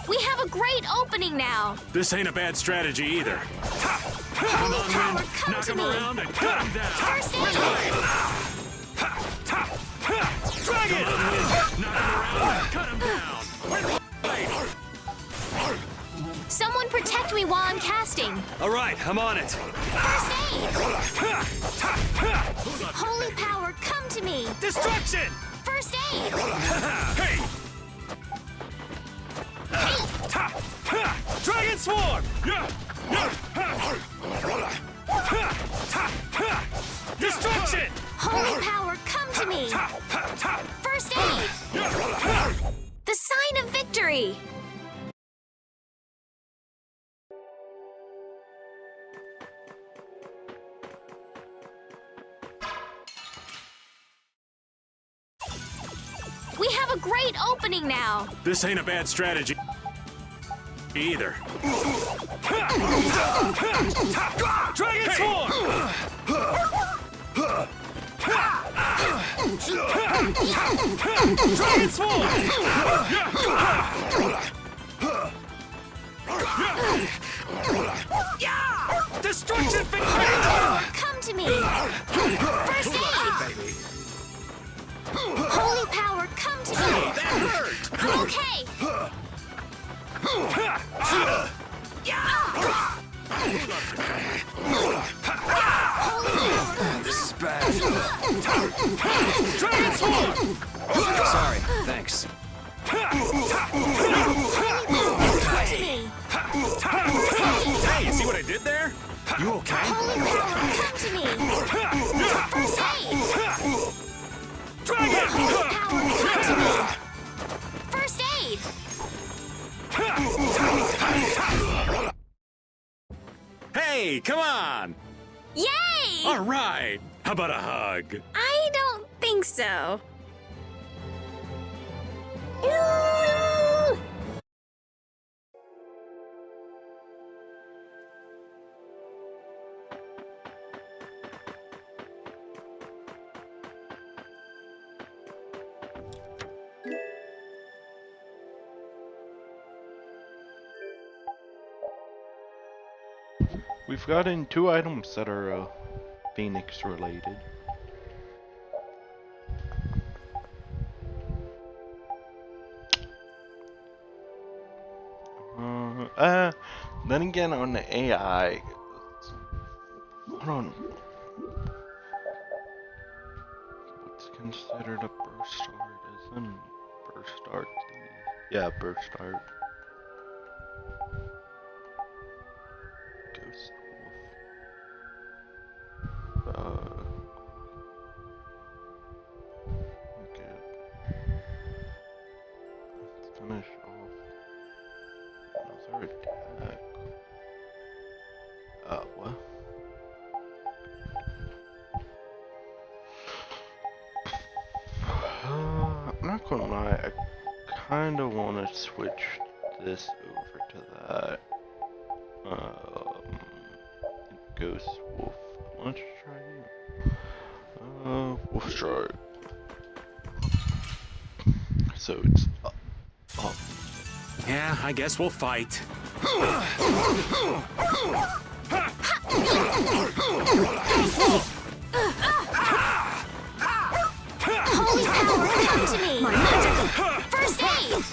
We have a great opening now. This ain't a bad strategy either. Come on, Wind. Knock him around and cut him down. First aid. Drag it! Knock him around and cut him down. Someone protect me while I'm casting. All right, I'm on it. First aid. Holy power, come to me. Destruction! First aid. Hey! Dragon Swarm! Destruction! Holy power, come to me. First aid. The sign of victory. We have a great opening now. This ain't a bad strategy either. Dragon Swarm! Dragon Swarm! Destruction Victory! Come to me. First aid. Holy power, come to me. That hurt! I'm okay. This is bad. Dragon Swarm! Sorry, thanks. Hey, you see what I did there? You okay? Holy power, come to me. First aid. Dragon! Holy power, come to me. First aid. Hey, come on! Yay! All right! How about a hug? I don't think so. We've gotten 2 items that are Phoenix related. Then again on the AI, hold on. What's considered a burst art? Isn't burst art the... Yeah, burst art. Ghost Wolf. Okay. Let's finish off another attack. What? I'm not gonna lie, I kinda wanna switch this over to that. Ghost Wolf. Let's try you. Wolf Strike. So it's up. Yeah, I guess we'll fight. Holy power, come to me! My magic first aid!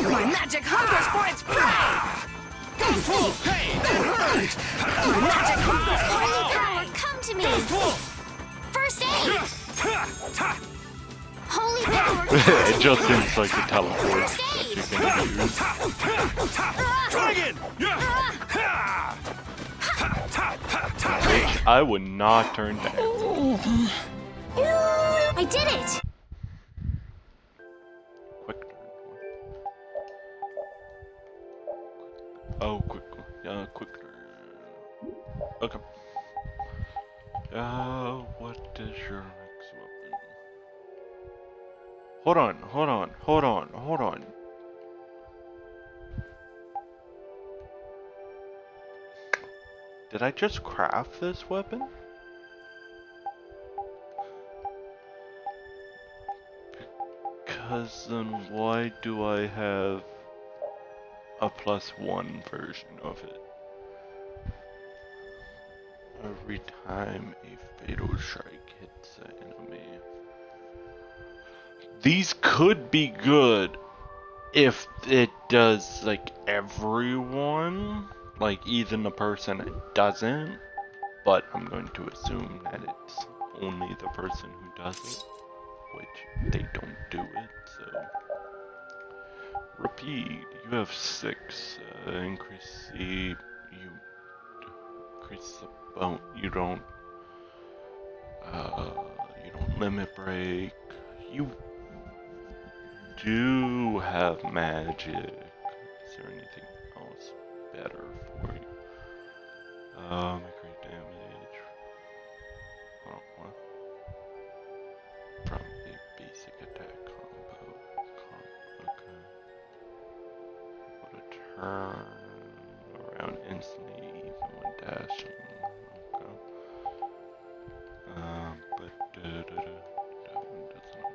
My magic hungers for its prey! Hey, that hurt! My magic hungers for its prey! Come to me! First aid! Holy power, come to It just seems like a teleport First that aid! you can use. Dragon! Which I would not turn down. I did it! Quick turn. Oh, quick. Quick turn. Okay. What is your next weapon? Hold on. Did I just craft this weapon? Because then why do I have a +1 version of it? Every time a fatal strike hits an enemy. These could be good if it does like everyone, like even the person that doesn't, but I'm going to assume that it's only the person who does it, which they don't do it, so. Repeat, you have 6, increase the bone, you don't limit break, you do have magic. Is there anything else better for you? Great damage. Oh, what? From a basic attack combo. Okay. Put a turn around instantly, even when dashing. Okay. But that one doesn't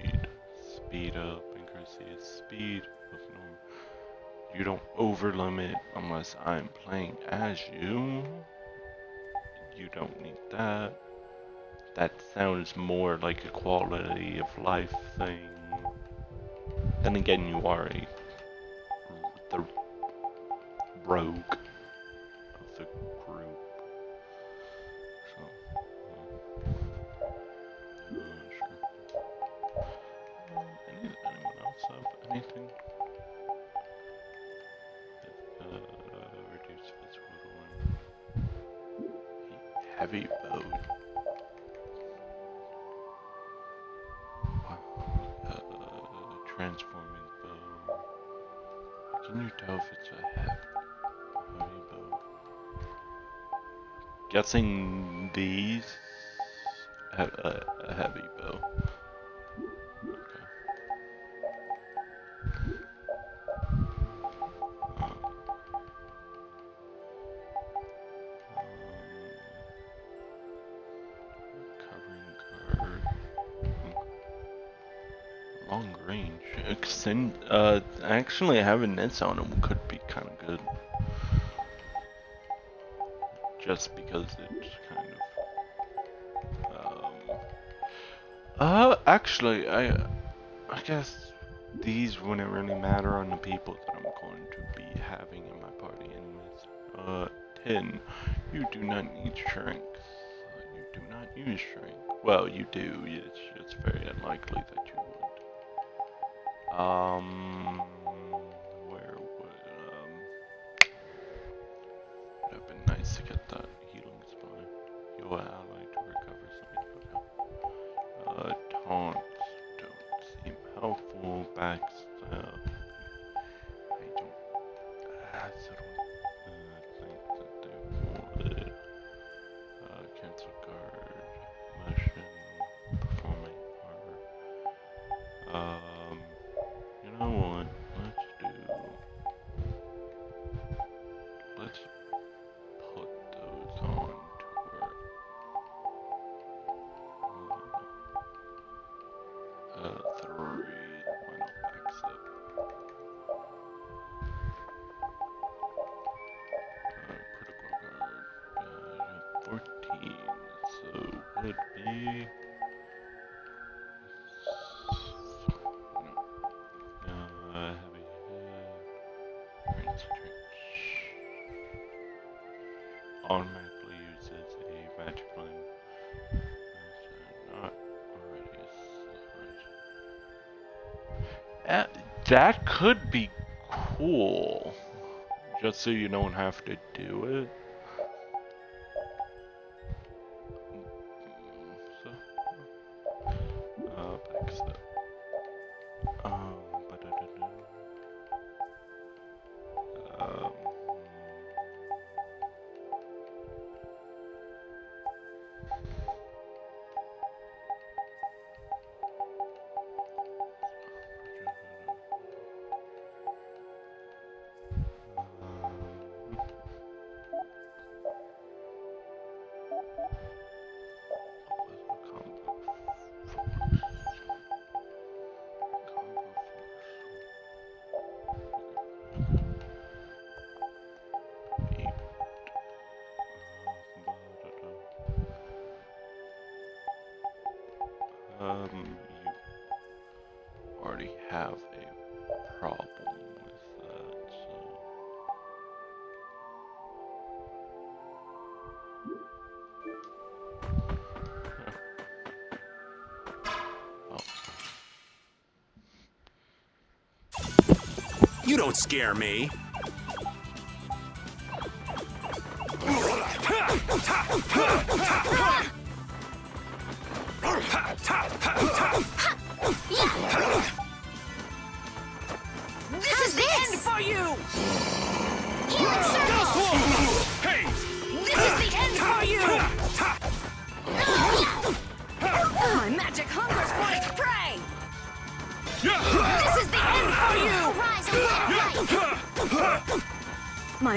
need speed up, increase the speed of normal. You don't over limit unless I'm playing as you. You don't need that. That sounds more like a quality of life thing. Then again, you are the rogue of the group. So, sure. Anyone else have anything? Reduce physical heavy bow. Transforming bow. Can you tell if it's a heavy bow? Guessing these have a heavy bow. Okay. Covering guard. Long range. Actually having this on him could be kind of good. Just because it's kind of, actually, I guess these wouldn't really matter on the people that I'm going to be having in my party anyways. 10. You do not need strength. You do not use strength. Well, you do. It's just very unlikely that you would. Where would, would have been nice to get that healing spell. Your ally to recover something. Taunts don't seem helpful. Backstab. I don't think that they would. Cancel guard. Motion. Performing armor. You know what? Let's put those on to work. 3. Why not could be. Heavy automatically uses a magic line. Not already that could be cool. Just so you don't have to do it. So, back step. You already have a problem with that, so. You don't scare me. This is the end for you! Healing circle! Hey! This is the end for you! My magic hungers for its prey! This is the end for you! Rise and My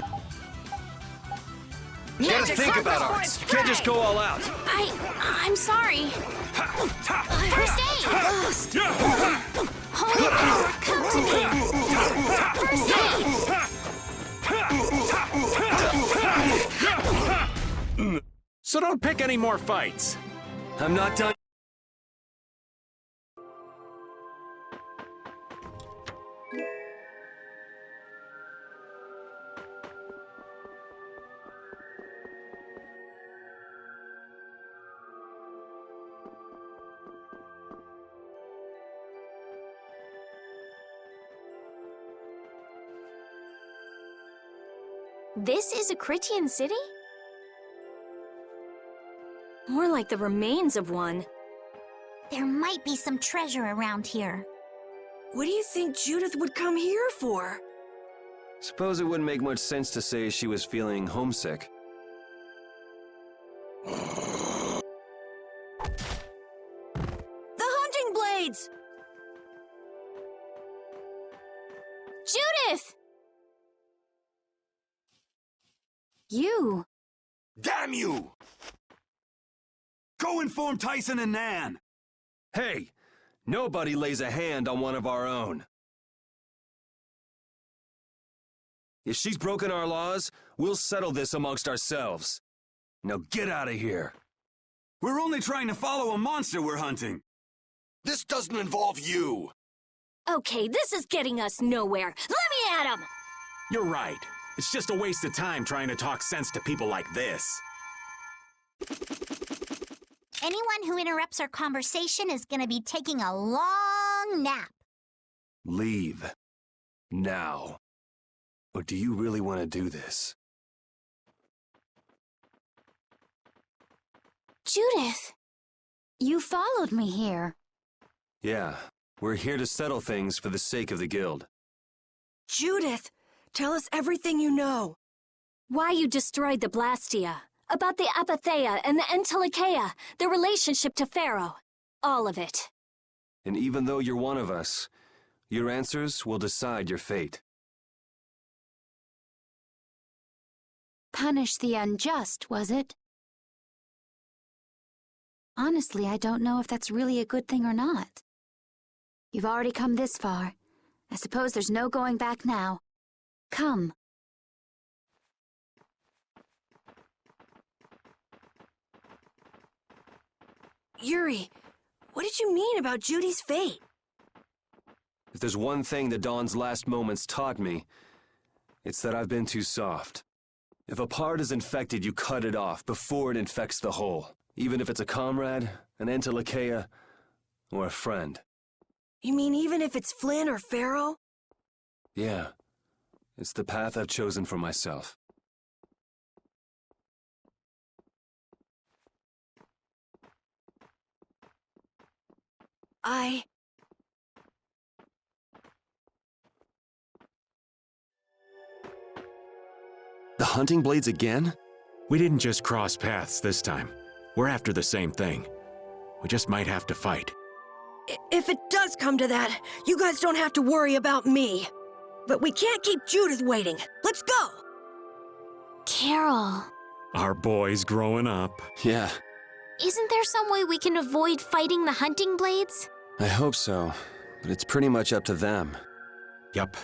You gotta think about Arts. You can't just go all out. I'm sorry. First aid! Holy power, come to me! First aid! So don't pick any more fights. I'm not done. This is a Critian city? More like the remains of one. There might be some treasure around here. What do you think Judith would come here for? Suppose it wouldn't make much sense to say she was feeling homesick. The hunting blades! Judith! You. Damn you! Go inform Tyson and Nan. Hey, nobody lays a hand on one of our own. If she's broken our laws, we'll settle this amongst ourselves. Now get out of here. We're only trying to follow a monster we're hunting. This doesn't involve you. Okay, this is getting us nowhere. Let me at him! You're right. It's just a waste of time trying to talk sense to people like this. Anyone who interrupts our conversation is gonna be taking a long nap. Leave. Now. Or do you really want to do this? Judith! You followed me here. Yeah, we're here to settle things for the sake of the guild. Judith, tell us everything you know. Why you destroyed the Blastia, about the Apatheia and the Entelikeia, their relationship to Pharaoh. All of it. And even though you're one of us, your answers will decide your fate. Punish the unjust, was it? Honestly, I don't know if that's really a good thing or not. You've already come this far. I suppose there's no going back now. Come. Yuri, what did you mean about Judy's fate? If there's one thing the Dawn's last moments taught me, it's that I've been too soft. If a part is infected, you cut it off before it infects the whole. Even if it's a comrade, an Entelekea, or a friend. You mean even if it's Flynn or Pharaoh? Yeah. It's the path I've chosen for myself. The hunting blades again? We didn't just cross paths this time. We're after the same thing. We just might have to fight. If it does come to that, you guys don't have to worry about me. But we can't keep Judith waiting. Let's go! Carol, Our boy's growing up. Yeah, isn't there some way we can avoid fighting the hunting blades? I hope so. But it's pretty much up to them. Yup.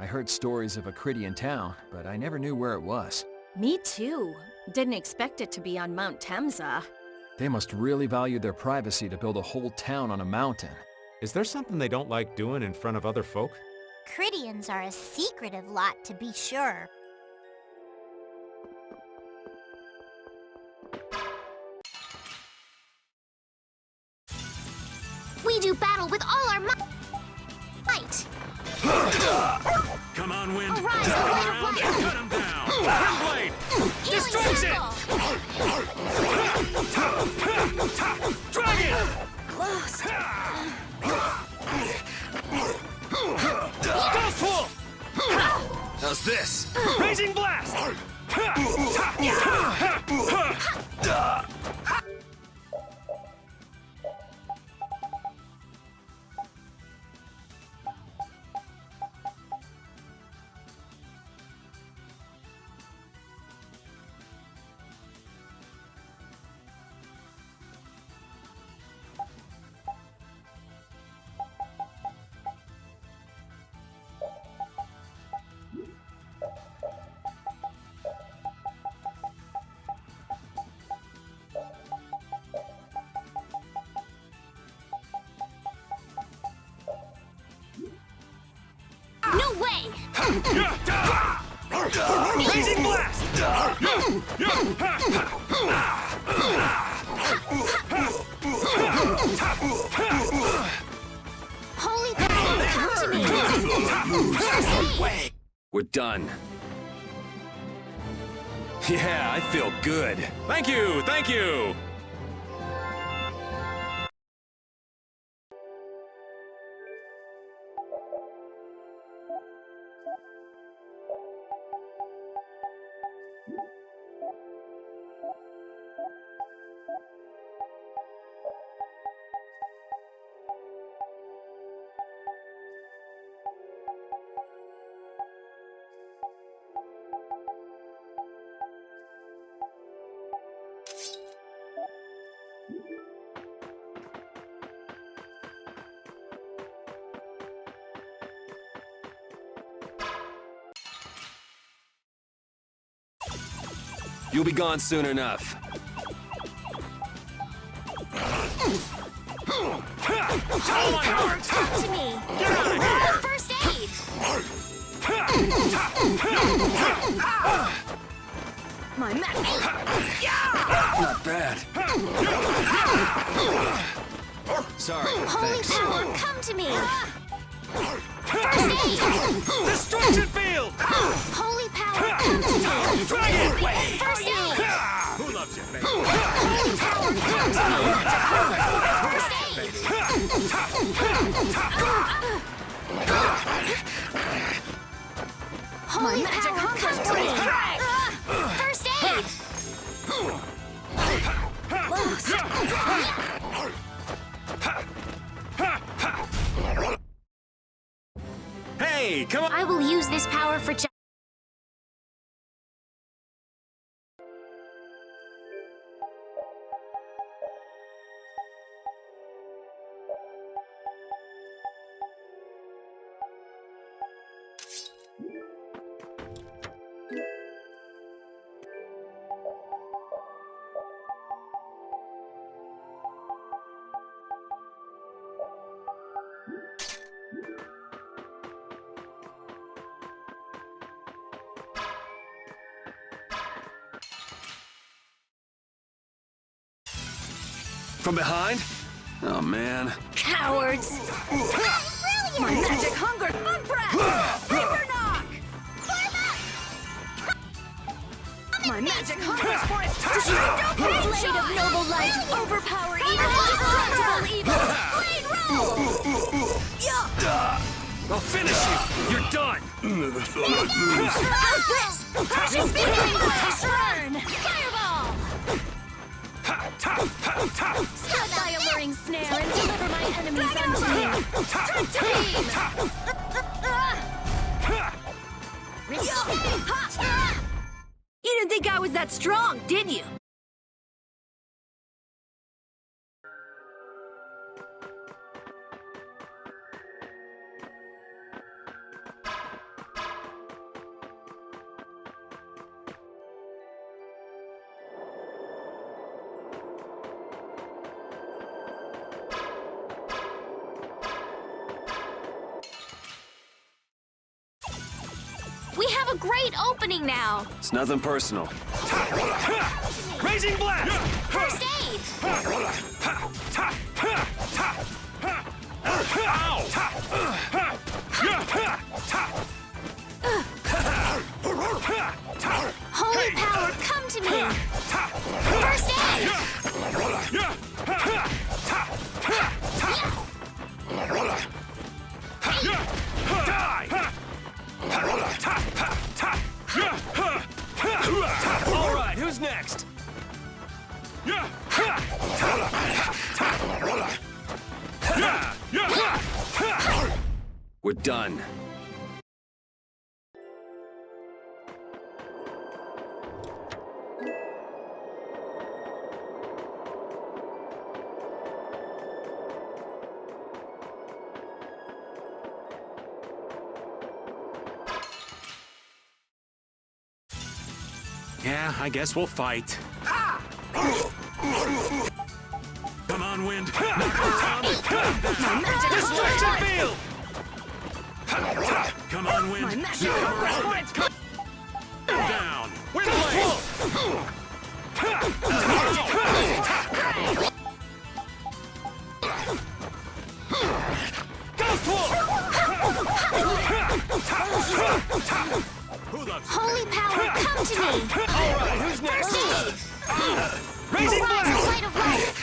I heard stories of a Cridian town, but I never knew where it was. Me too. Didn't expect it to be on Mount Temza. They must really value their privacy to build a whole town on a mountain. Is there something they don't like doing in front of other folk? Cridians are a secretive lot, to be sure. We do battle with all our might. Come on, Wind! Arise, Turn Blade of around Light. and cut him down! Windblade! Healing Destruction! circle. Dragon! Close. Ghostful! How's this? Raging Blast! No way! Raging Blast! Holy power, come to me! First aid! We're done. Yeah, I feel good. Thank you! Thank you! You'll be gone soon enough. Holy power, come to me! Get out of here! First aid! My magic. Not bad. Sorry. Holy Thanks. power, come to me! First aid! Destruction field! Holy power, come to me! Dragon! First aid! Who loves you, baby? Holy power, come to me! First aid! Holy power, come to me! First aid! Hey, come on! I will use this power for From behind? Oh, man. cowards! My magic hunger, bug breath! Reaper knock! My magic hunger is for its Blade of noble light, overpower evil, destructible evil! Blade roll! I'll finish you! You're done! Never thought I'd lose. How's this? Precious speaking blade, turn! Fireball! Set thy alluring snare and deliver my enemies unto me! You didn't think I was that strong, did you? We have a great opening now! It's nothing personal. Raising blast! First aid! Holy power, come to me! First aid! All right, who's next? We're done. Yeah, I guess we'll fight. Come on, Wind. Knock on down. Destruction field! Come on, Wind. My magic hunger is for its Down. Wind blade! Ghost Wolf! Who loves you? Holy power, come to me! All right, who's next? Raising Rise, blast! light of life!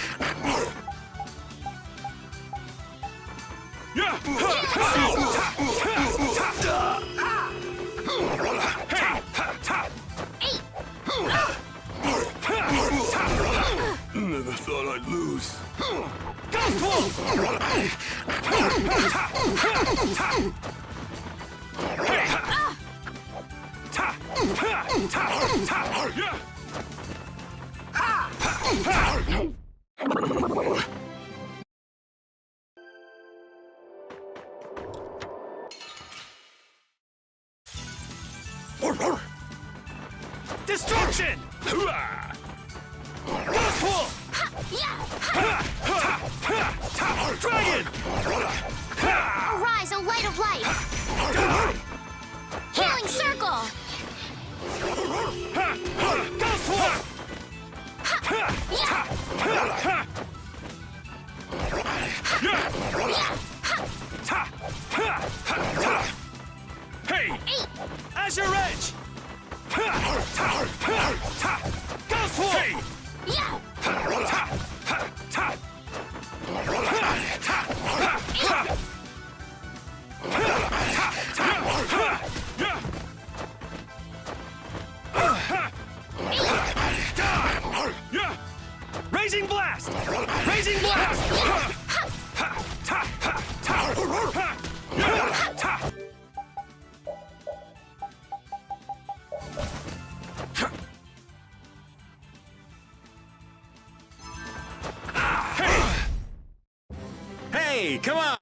Never thought I'd lose. Ghost Wolf! destruction! Pull! Dragon! Arise, O light of life! Healing circle! Hey! Azure Edge! Ghost Wall! Hey! Raising blast! Raising blast! Hey, come on!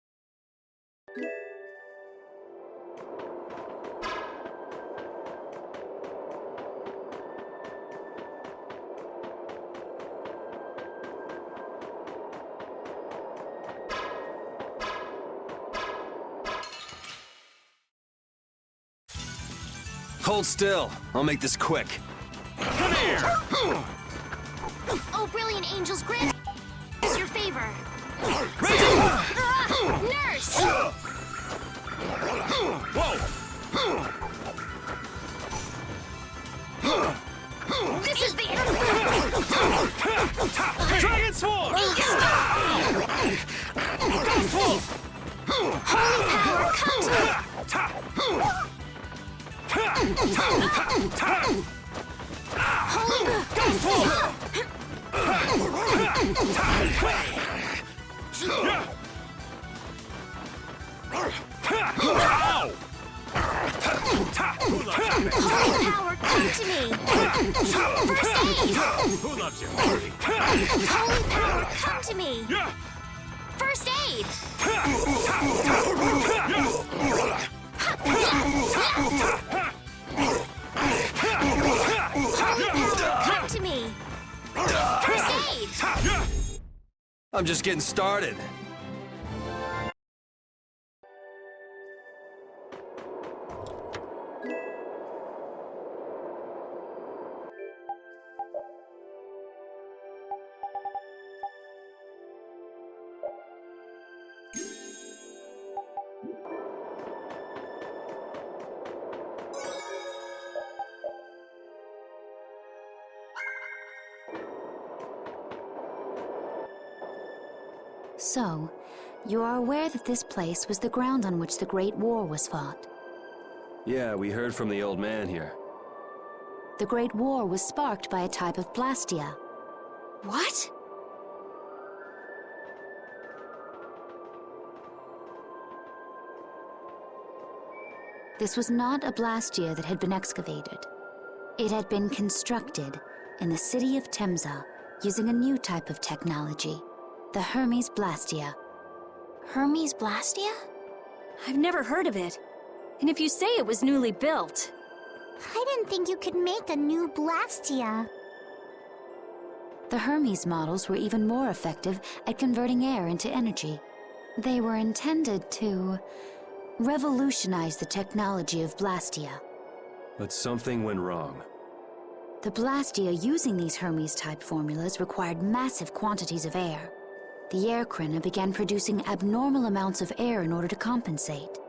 Hold still. I'll make this quick. Come here! Oh, brilliant angels, grant us your favor. Nurse! Whoa! This is the Dragon Sword! holy power come to me! Holy power come to me! First aid! Who loves you? Holy power come to me! First aid! Come to me! First aid! I'm just getting started. So, you are aware that this place was the ground on which the Great War was fought. Yeah, we heard from the old man here. The Great War was sparked by a type of blastia. What? This was not a blastia that had been excavated. It had been constructed in the city of Temza using a new type of technology, the Hermes Blastia. Hermes Blastia? I've never heard of it. And if you say it was newly built... I didn't think you could make a new Blastia. The Hermes models were even more effective at converting air into energy. They were intended to revolutionize the technology of Blastia. But something went wrong. The Blastia using these Hermes-type formulas required massive quantities of air. The Airkrina began producing abnormal amounts of air in order to compensate.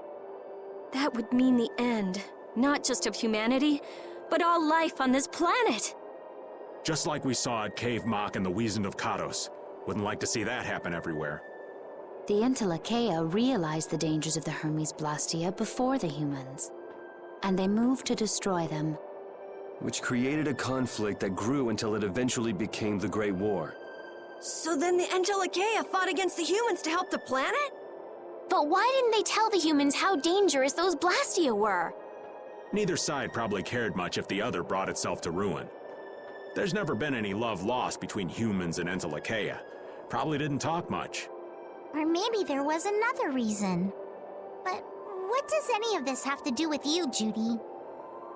That would mean the end, not just of humanity, but all life on this planet. Just like we saw at Cave Mach and the Wiesent of Kados. Wouldn't like to see that happen everywhere. The Entelekea realized the dangers of the Hermes Blastia before the humans, and they moved to destroy them. Which created a conflict that grew until it eventually became the Great War. So then the Entelekea fought against the humans to help the planet? But why didn't they tell the humans how dangerous those Blastia were? Neither side probably cared much if the other brought itself to ruin. There's never been any love lost between humans and Entelekea. Probably didn't talk much. Or maybe there was another reason. But what does any of this have to do with you, Judy?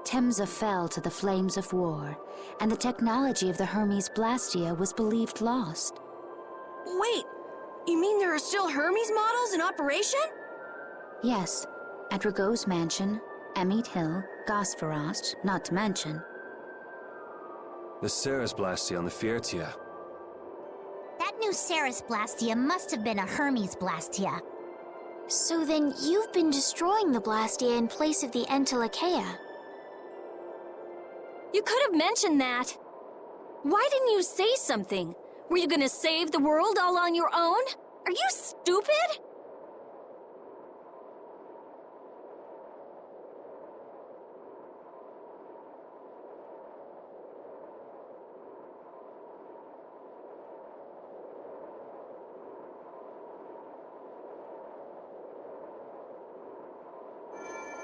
Temza fell to the flames of war, and the technology of the Hermes Blastia was believed lost. Wait, you mean there are still Hermes models in operation? Yes, at Rago's mansion, Emmeet Hill, Gosferost, not to mention. The Ceres Blastia on the Fiertia. That new Ceres Blastia must have been a Hermes Blastia. So then you've been destroying the Blastia in place of the Entelekea. You could have mentioned that. Why didn't you say something? Were you gonna save the world all on your own? Are you stupid?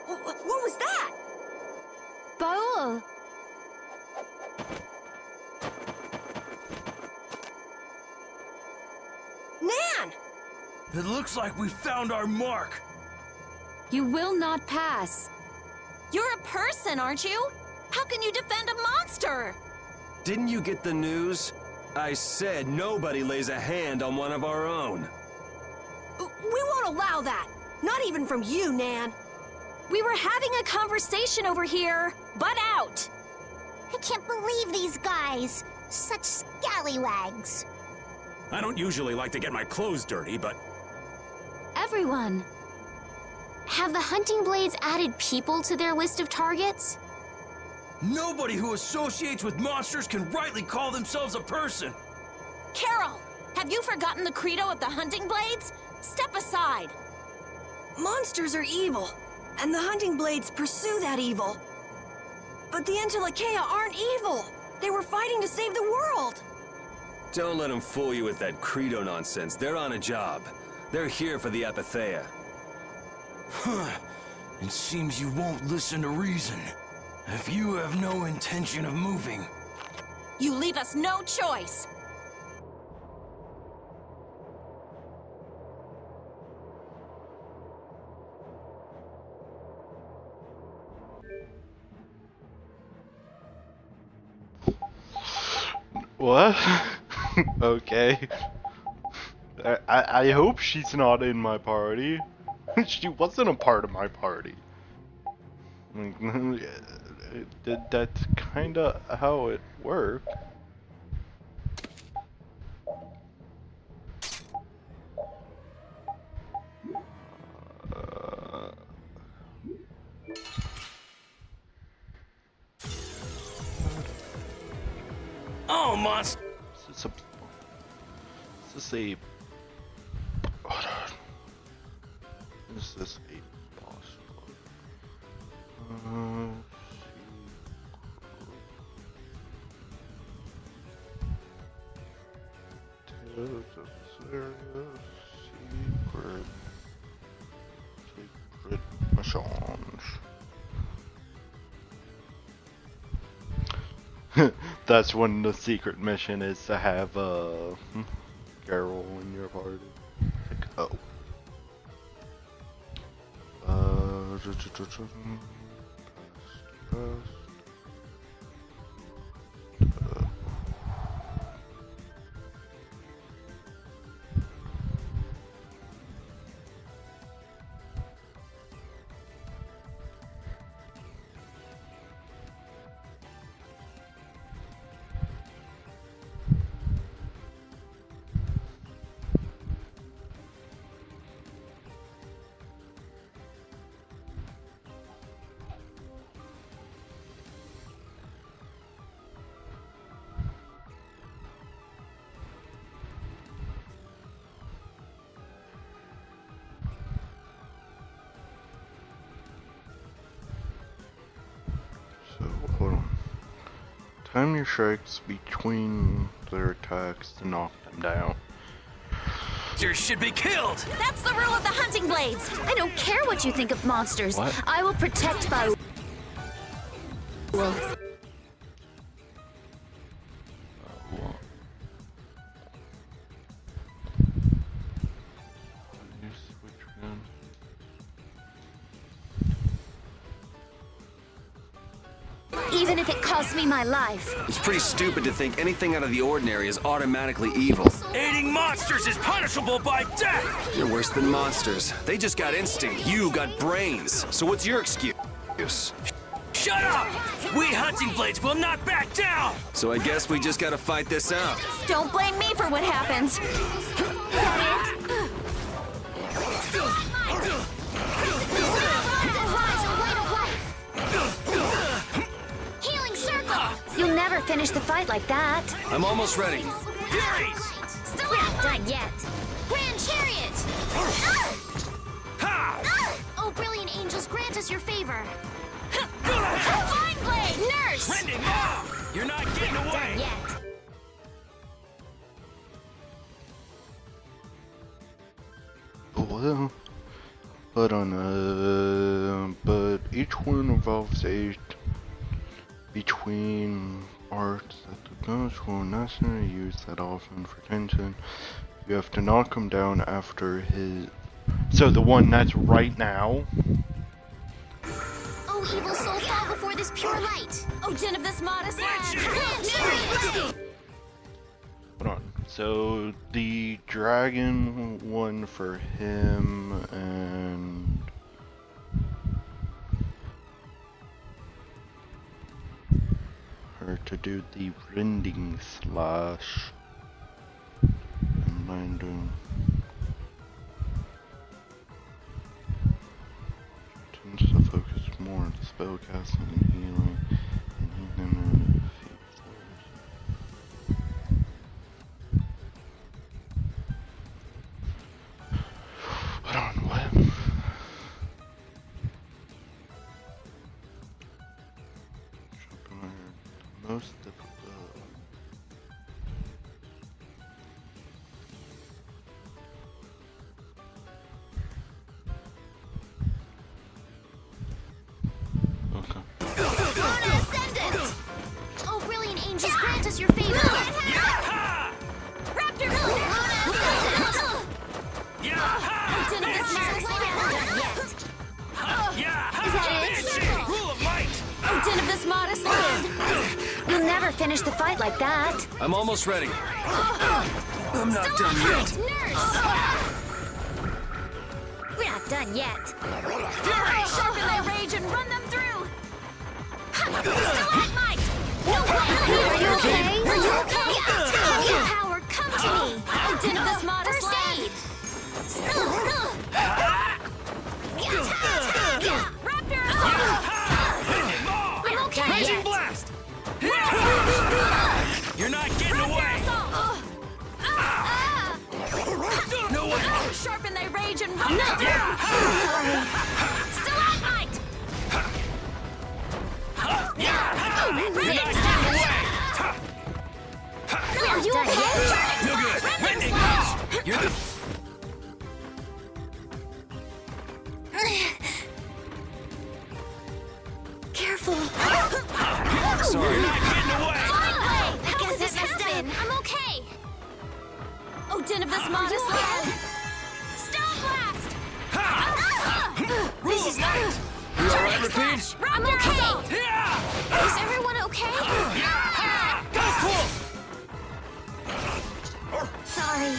What was that? Baul! Nan! It looks like we found our mark. You will not pass. You're a person, aren't you? How can you defend a monster? Didn't you get the news? I said nobody lays a hand on one of our own. We won't allow that. Not even from you, Nan. We were having a conversation over here. Butt out! I can't believe these guys. Such scallywags. I don't usually like to get my clothes dirty, but... Everyone. Have the hunting blades added people to their list of targets? Nobody who associates with monsters can rightly call themselves a person. Carol, have you forgotten the credo of the hunting blades? Step aside. Monsters are evil, and the hunting blades pursue that evil. But the Entelekea aren't evil. They were fighting to save the world. Don't let them fool you with that credo nonsense. They're on a job. They're here for the Apatheia. It seems you won't listen to reason. If you have no intention of moving... You leave us no choice. What? Okay. I hope she's not in my party. She wasn't a part of my party. That's kinda how it worked. Oh, monster! Is this a... Hold on. Is this a boss? Tales of Serious Secret Missions. That's when the secret mission is to have Carol in your party. Like, oh. So, hold on. Time your strikes between their attacks to knock them down. Monsters should be killed! That's the rule of the hunting blades! I don't care what you think of monsters. What? I will protect Baul. even if it costs me my life. It's pretty stupid to think anything out of the ordinary is automatically evil. Aiding monsters is punishable by death! You're worse than monsters. They just got instinct. You got brains. So what's your excuse? Shut up! We hunting blades will not back down! So I guess we just gotta fight this out. Don't blame me for what happens. Healing circle! You'll never finish the fight like that. I'm almost ready. Furies! Still not done yet. Grand chariot! Oh, brilliant angels, grant us your favor. Fine blade, nurse! Trending off! You're not getting away! Done yet. Well, but each one involves a between arts that the ghosts will necessarily use that often for tension. You have to knock him down after his. So the one that's right now. Oh, evil soul, fall before this pure light. Oh, din of this modest land. Grand chariot! Hold on. So the dragon one for him and her to do the rending slash and mine doing tends to focus more on spellcasting and healing and healing Hold on, what? Most difficult. Okay. Ascendant! Oh, brilliant angels, grant us your favor. Raptor Ascendant! Yeah! Din of this modest land. Done yet. Yeah! Is that it? Rule of might! Oh, din of this modest land. You'll never finish the fight like that. I'm almost ready. I'm not Still done not yet. Nurse! We're not done yet. Fury! Sharpen thy rage and run them through! Stalagmite! No way! Are you okay? Are you okay? Holy power, come to me! Oh, din of this modest First land. aid! Raptor Assault! I'm okay Raging yet. blast! You're not getting away! No way! Sharpen thy rage and run them through! Stalagmite! You're not getting away! Are you okay? No good! Rending! You're the... Careful. Sorry. You're not getting away! I guess it must happen. I'm okay. Oh, din of this modest land. Stone blast! Rule of might! You alright, Repeat? I'm okay. Is everyone okay? Sorry.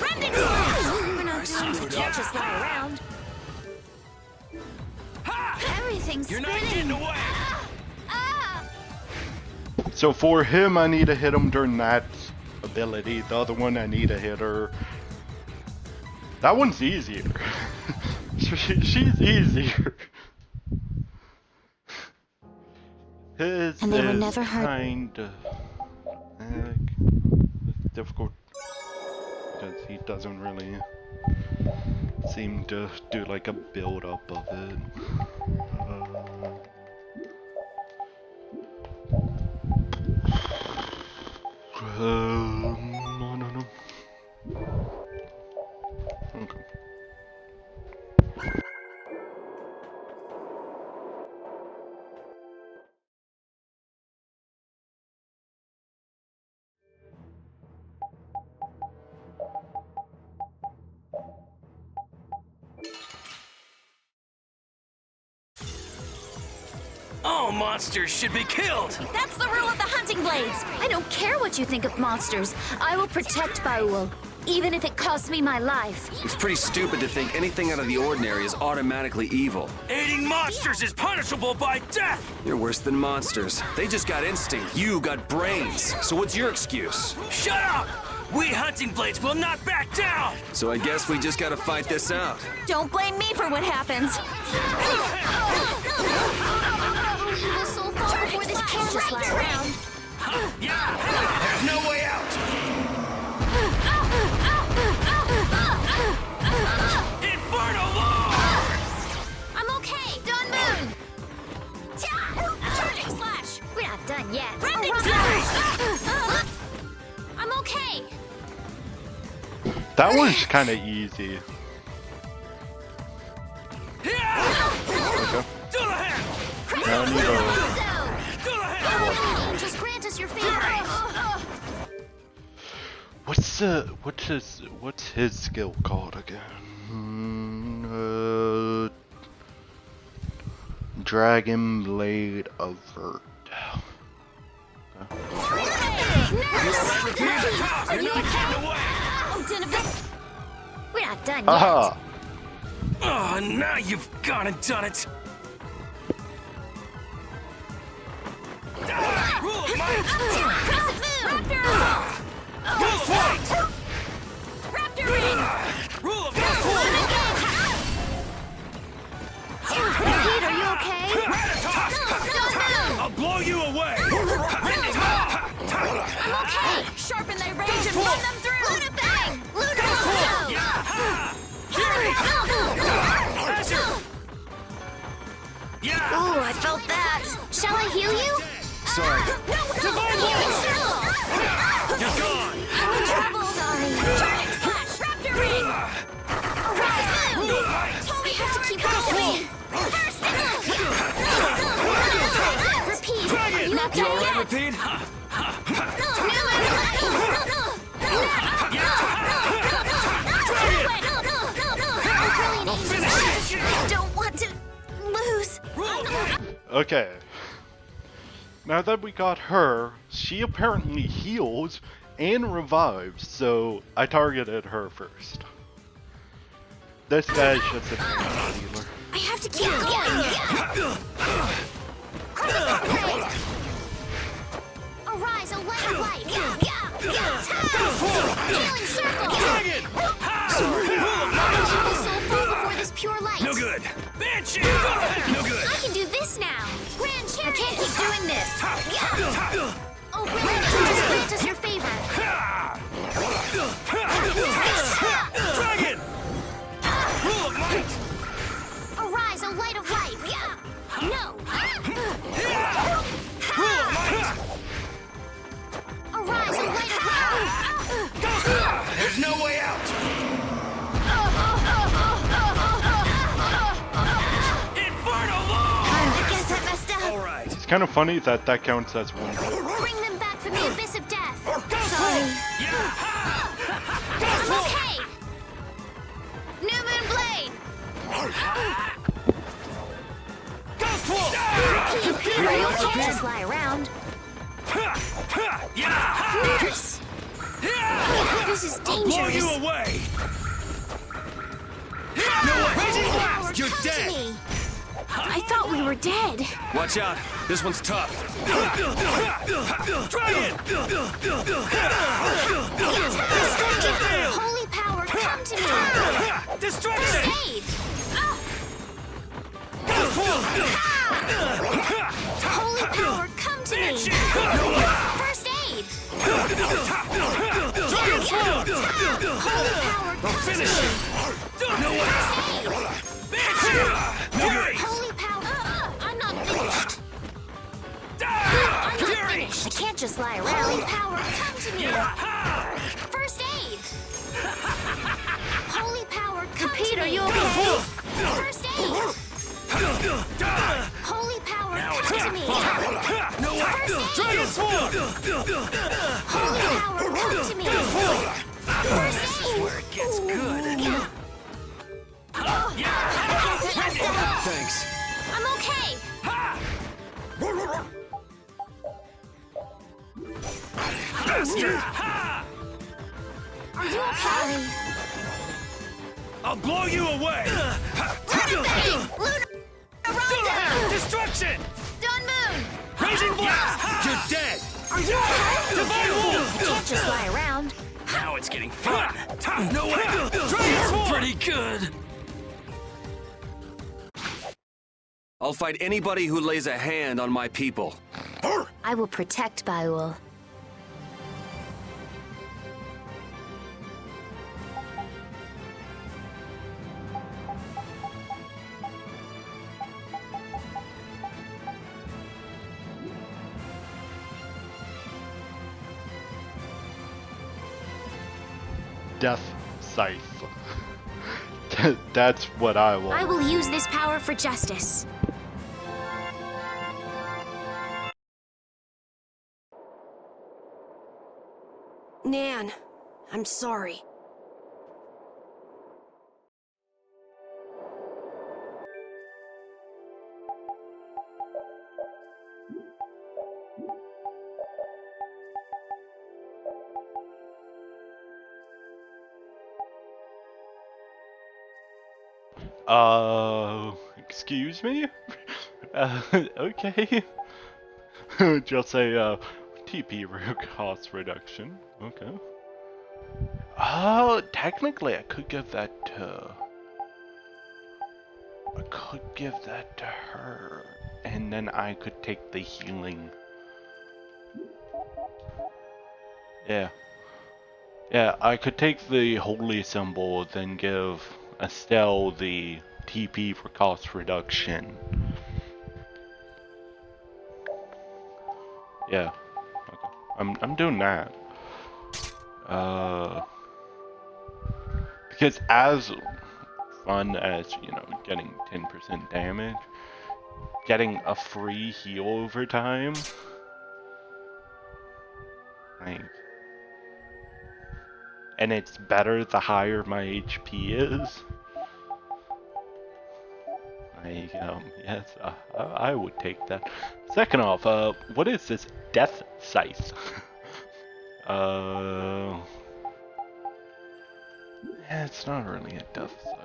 Rending We're not doomed to just lie around. Everything's You're not spinning. getting away! So for him, I need to hit him during that ability. The other one, I need to hit her. That one's easier. She's easier. His And they were is never hurt. kind of difficult because he doesn't really seem to do like a build up of it. I don't know. Okay. All monsters should be killed! That's the rule of the hunting blades! I don't care what you think of monsters. I will protect Baul, even if it costs me my life. It's pretty stupid to think anything out of the ordinary is automatically evil. Aiding monsters is punishable by death! You're worse than monsters. They just got instinct. You got brains. So what's your excuse? Shut up! We hunting blades will not back down! So I guess we just gotta fight this out. Don't blame me for what happens. So far before this can't just lie around. There's no way out! Inferno Lord! I'm okay. Dawn Moon. Charging slash. We're not done yet. Ramping slash. I'm okay. That one's kind of easy. To the head! Now I need To the head! Just grant us your favor. What's his skill called again? Dragon Blade Avert. We're not done yet. Aha! Oh, now you've gone and done it! Rule of might! Raptor assault. Ghost white! Raptor ring. Rule of Pete, are you okay? I'll blow you away! I'm okay. Sharpen thy rage and run them through. Luna bang! Luna Rondo! Ooh, I felt that. Shall I heal you? Sorry. Divine Healing Lord! circle! You're gone! Trouble! Sorry. Charging slash. Raptor ring. We have to keep going. First. Repeat. Dragon! Not You done alright, yet. Repeat? I don't want to lose. Okay. Now that we got her, she apparently heals and revives, so I targeted her first. This guy's just a healer. I have to keep going. Arise, a light of light. Healing circle. Evil soul fall before this pure light. No good! Banshee! No good! I can do this now. Grand Chariot. I can't keep doing this. Oh, really? Just grant us your favor. Dragon! Rule of might! Arise, a light of life. No. Rule of might! Arise, a light of life. There's no way out! Inferno Lord! I guess I messed up. All right. It's kind of funny that that counts as one hit. Bring them back from the abyss of death. Sorry. I'm okay. New Moon Blade. Ghost Wolf! Peter, you can't just lie around. Nurse. This is Blow dangerous. you away! No way! Holy power, You're come dead. to me. I thought we were dead. Watch out. This one's tough. Dragon! Holy power, come to me. Destruction! Aid. Ghost Wolf! Holy power, come to me. Banshee! First aid. Dragon Sword! Holy power, come to me. No way! First aid. Banshee! Fury! Holy power. I'm not finished. I'm not Fury! finished. I can't just lie around. Holy power, come to me. First aid. Holy power, come to me. Pete, are you okay? First aid. Holy power, come to me. No way! Dragon Sword! Holy power, come to me. First aid. Where it gets good. I guess I messed up. Thanks. I'm okay. Bastard! Are you okay? I'll blow you away! Destruction! Dawn Moon! Raging Blast! You're dead! Are you okay? Divine Wolf! You can't just lie around. Now it's getting fun! No way! Transform! Pretty good! I'll fight anybody who lays a hand on my people. I will protect Baul. Death Scythe. That's what I want. I will use this power for justice. Nan, I'm sorry. Excuse me? Okay. Just a, TP cost reduction. Okay. Oh, technically I could give that to... I could give that to her. And then I could take the healing. Yeah. Yeah, I could take the holy symbol, then give Estelle the TP for cost reduction. Yeah. Okay. I'm doing that. Because as fun as, you know, getting 10% damage, getting a free heal over time, like, and it's better the higher my HP is. Like, yes, I would take that. Second off, what is this Death Scythe? Yeah, it's not really a Death Scythe.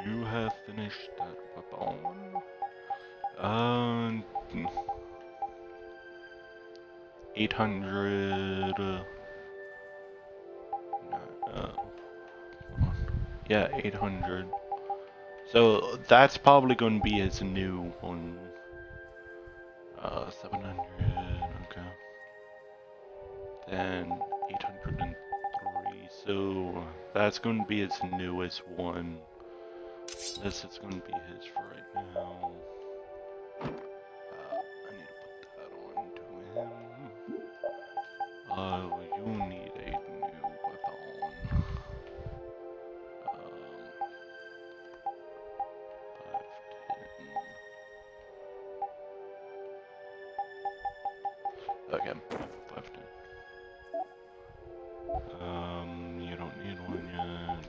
You have finished that weapon. 800. Yeah, 800. So that's probably going to be his new one. 700. Okay. Then 803. So that's going to be his newest one. This is going to be his for right now. I need to put that on to him. You need a new weapon. 510. Okay, 510. You don't need one yet.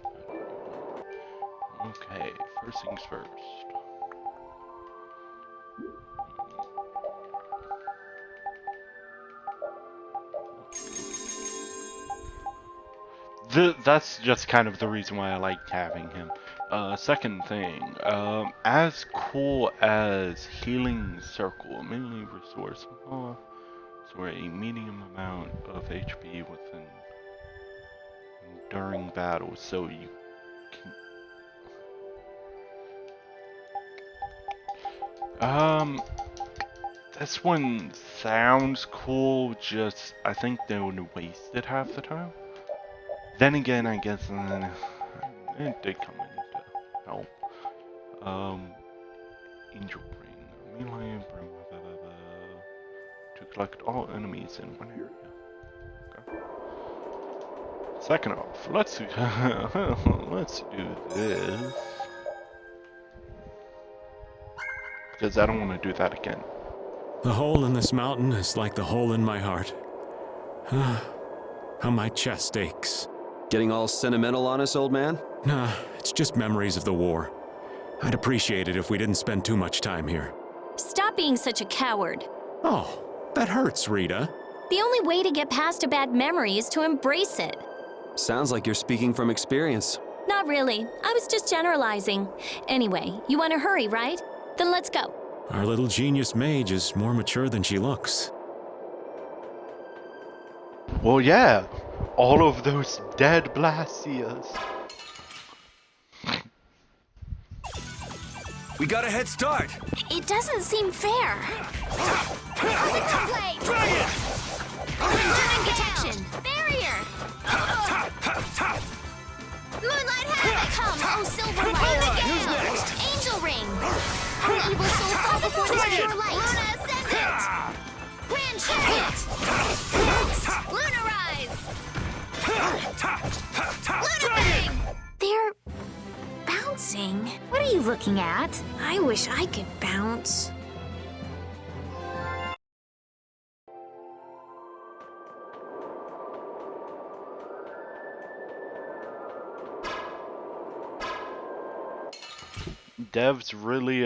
Okay, first things first. That's just kind of the reason why I liked having him. Second thing, as cool as Healing Circle, mainly restores a medium amount of HP within during battle, so you can. This one sounds cool. Just I think they would waste it half the time. Then again, I guess it did come in to help. Angel Ring, melee bring to collect all enemies in one area. Okay. Second off, let's let's do this because I don't want to do that again. The hole in this mountain is like the hole in my heart. How my chest aches. Getting all sentimental on us, old man? Nah, it's just memories of the war. I'd appreciate it if we didn't spend too much time here. Stop being such a coward. Oh, that hurts, Rita. The only way to get past a bad memory is to embrace it. Sounds like you're speaking from experience. Not really. I was just generalizing. Anyway, you want to hurry, right? Then let's go. Our little genius mage is more mature than she looks. Well, yeah. All of those dead Blasias. We got a head start. It doesn't seem fair. Blade! Dragon! Burning protection! Barrier! Moonlight Havoc! Come, oh silver light! Alright, who's next? Angel ring! Oh evil soul, fall before this pure light! Luna Ascendant! Grand Chariot! Luna Rise! Luna Bang! They're bouncing. What are you looking at? I wish I could bounce. Dev's really,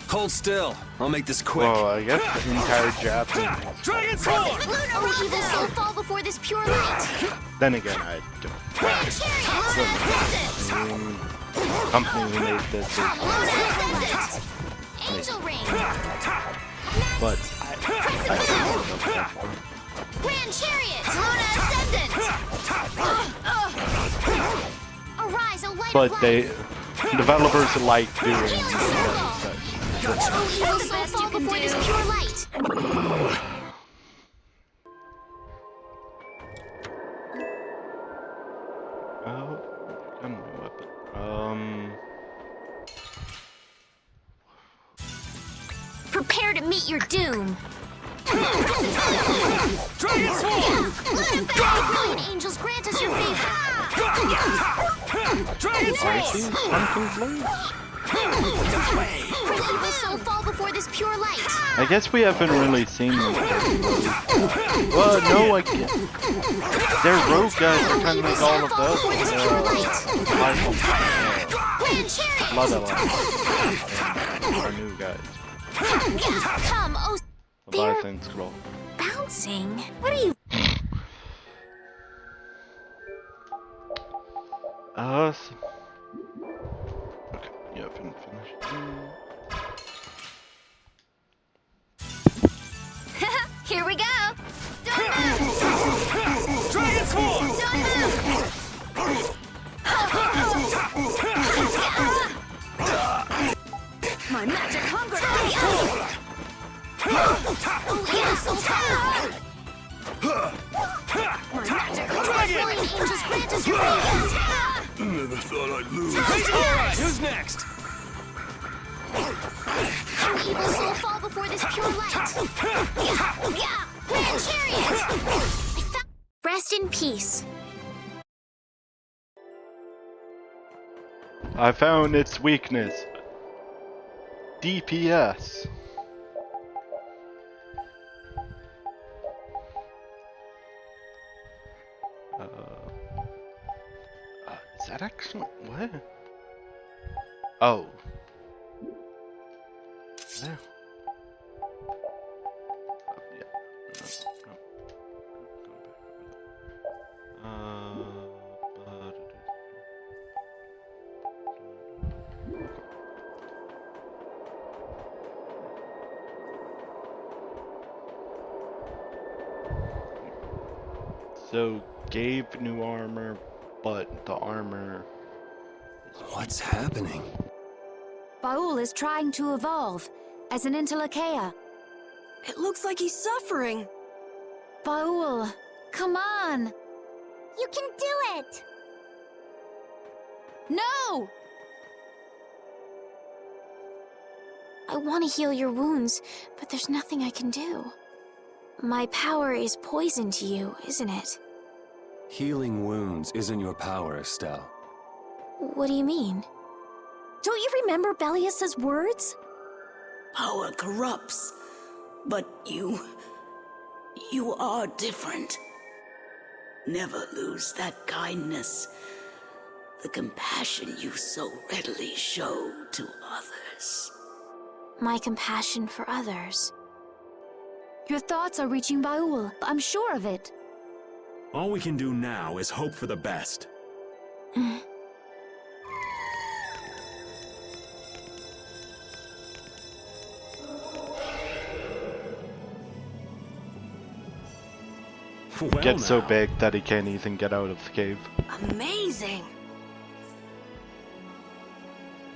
Hold still. I'll make this quick. well, I guess the entire Japanese. Dragon Sword! Oh evil soul, fall before this pure light! Then again, I don't. Grand Chariot! Luna Ascendant! Company who made this is, Luna Ascendant! Angel ring! but I don't know. Grand Chariot! Luna Ascendant! Arise, O light But of they, life! developers like doing Heal such. Oh evil soul, fall before this pure light! Come on, weapon. Prepare to meet your doom. Dragon Sword! Brilliant angels, grant us your favor! Dragon Aren't Sword! these pumpkin blades? Evil soul, fall before this pure light! I guess we haven't really seen them. Well, no, I can't. Their rogue guys are trying to make all of those. Blood Alliance. Our new guys. Come, oh, Leviathan Scroll. bouncing. What are you? Okay, yeah, finished. Here we go! Dragon Sword! My magic hunger! Oh, evil soul, power! My magic hunger! Brilliant angels, grant us your favor! Never thought I'd lose. Alright, who's next? Oh, evil soul, fall before this pure light! Grand Chariot! Rest in peace. I found its weakness. DPS. Is that actually what? Oh. Yeah. So, gave new armor, but the armor... What's happening? Baul is trying to evolve as an Intelakea. It looks like he's suffering. Baul, come on! You can do it! No! I want to heal your wounds, but there's nothing I can do. My power is poison to you, isn't it? Healing wounds isn't your power, Estelle. What do you mean? Don't you remember Bellius's words? Power corrupts, but you are different. Never lose that kindness, the compassion you so readily show to others. My compassion for others. Your thoughts are reaching Baul. I'm sure of it. All we can do now is hope for the best. Well, Gets so now. big that he can't even get out of the cave. Amazing!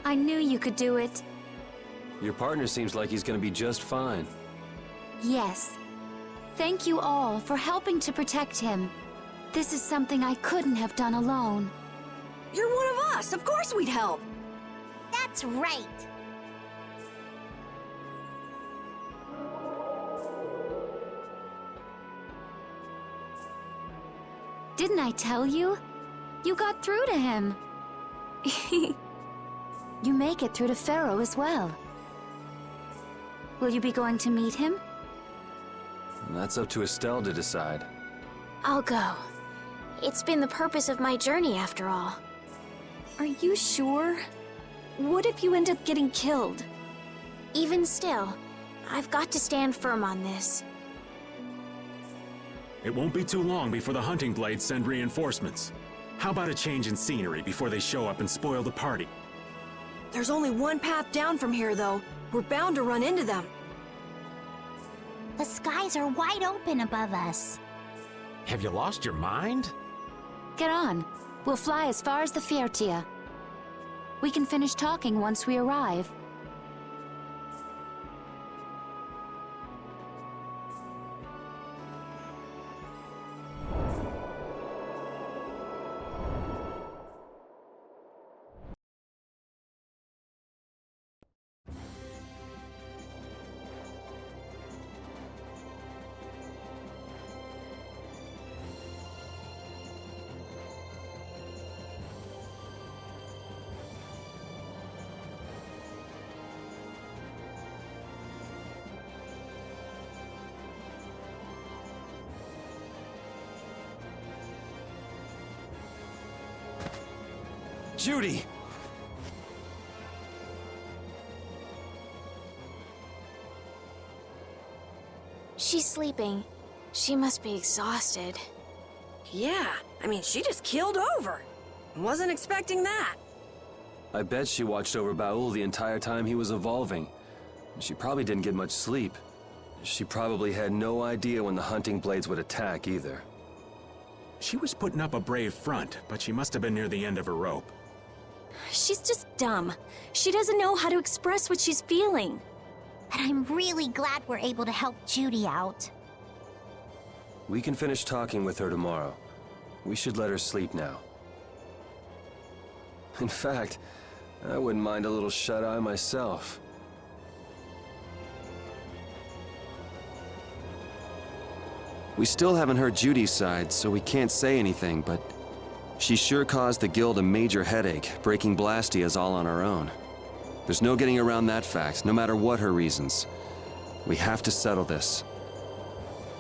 I knew you could do it. Your partner seems like he's gonna be just fine. Yes. Thank you all for helping to protect him. This is something I couldn't have done alone. You're one of us! Of course we'd help! That's right. Didn't I tell you? You got through to him. You make it through to Pharaoh as well. Will you be going to meet him? That's up to Estelle to decide. I'll go. It's been the purpose of my journey after all. Are you sure? What if you end up getting killed? Even still, I've got to stand firm on this. It won't be too long before the hunting blades send reinforcements. How about a change in scenery before they show up and spoil the party? There's only one path down from here, though. We're bound to run into them. The skies are wide open above us. Have you lost your mind? Get on. We'll fly as far as the Fiertia. We can finish talking once we arrive. Judy! She's sleeping. She must be exhausted. Yeah, I mean, she just keeled over. Wasn't expecting that. I bet she watched over Baul the entire time he was evolving. She probably didn't get much sleep. She probably had no idea when the hunting blades would attack either. She was putting up a brave front, but she must have been near the end of her rope. She's just dumb. She doesn't know how to express what she's feeling. And I'm really glad we're able to help Judy out. We can finish talking with her tomorrow. We should let her sleep now. In fact, I wouldn't mind a little shut-eye myself. We still haven't heard Judy's side, so we can't say anything, but she sure caused the guild a major headache, breaking Blastias all on her own. There's no getting around that fact, no matter what her reasons. We have to settle this.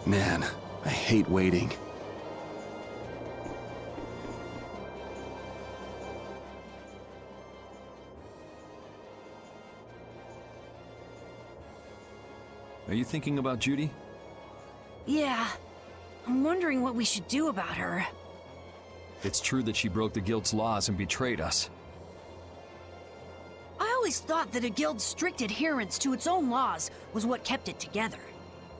Man, I hate waiting. Are you thinking about Judy? Yeah. I'm wondering what we should do about her. It's true that she broke the guild's laws and betrayed us. I always thought that a guild's strict adherence to its own laws was what kept it together.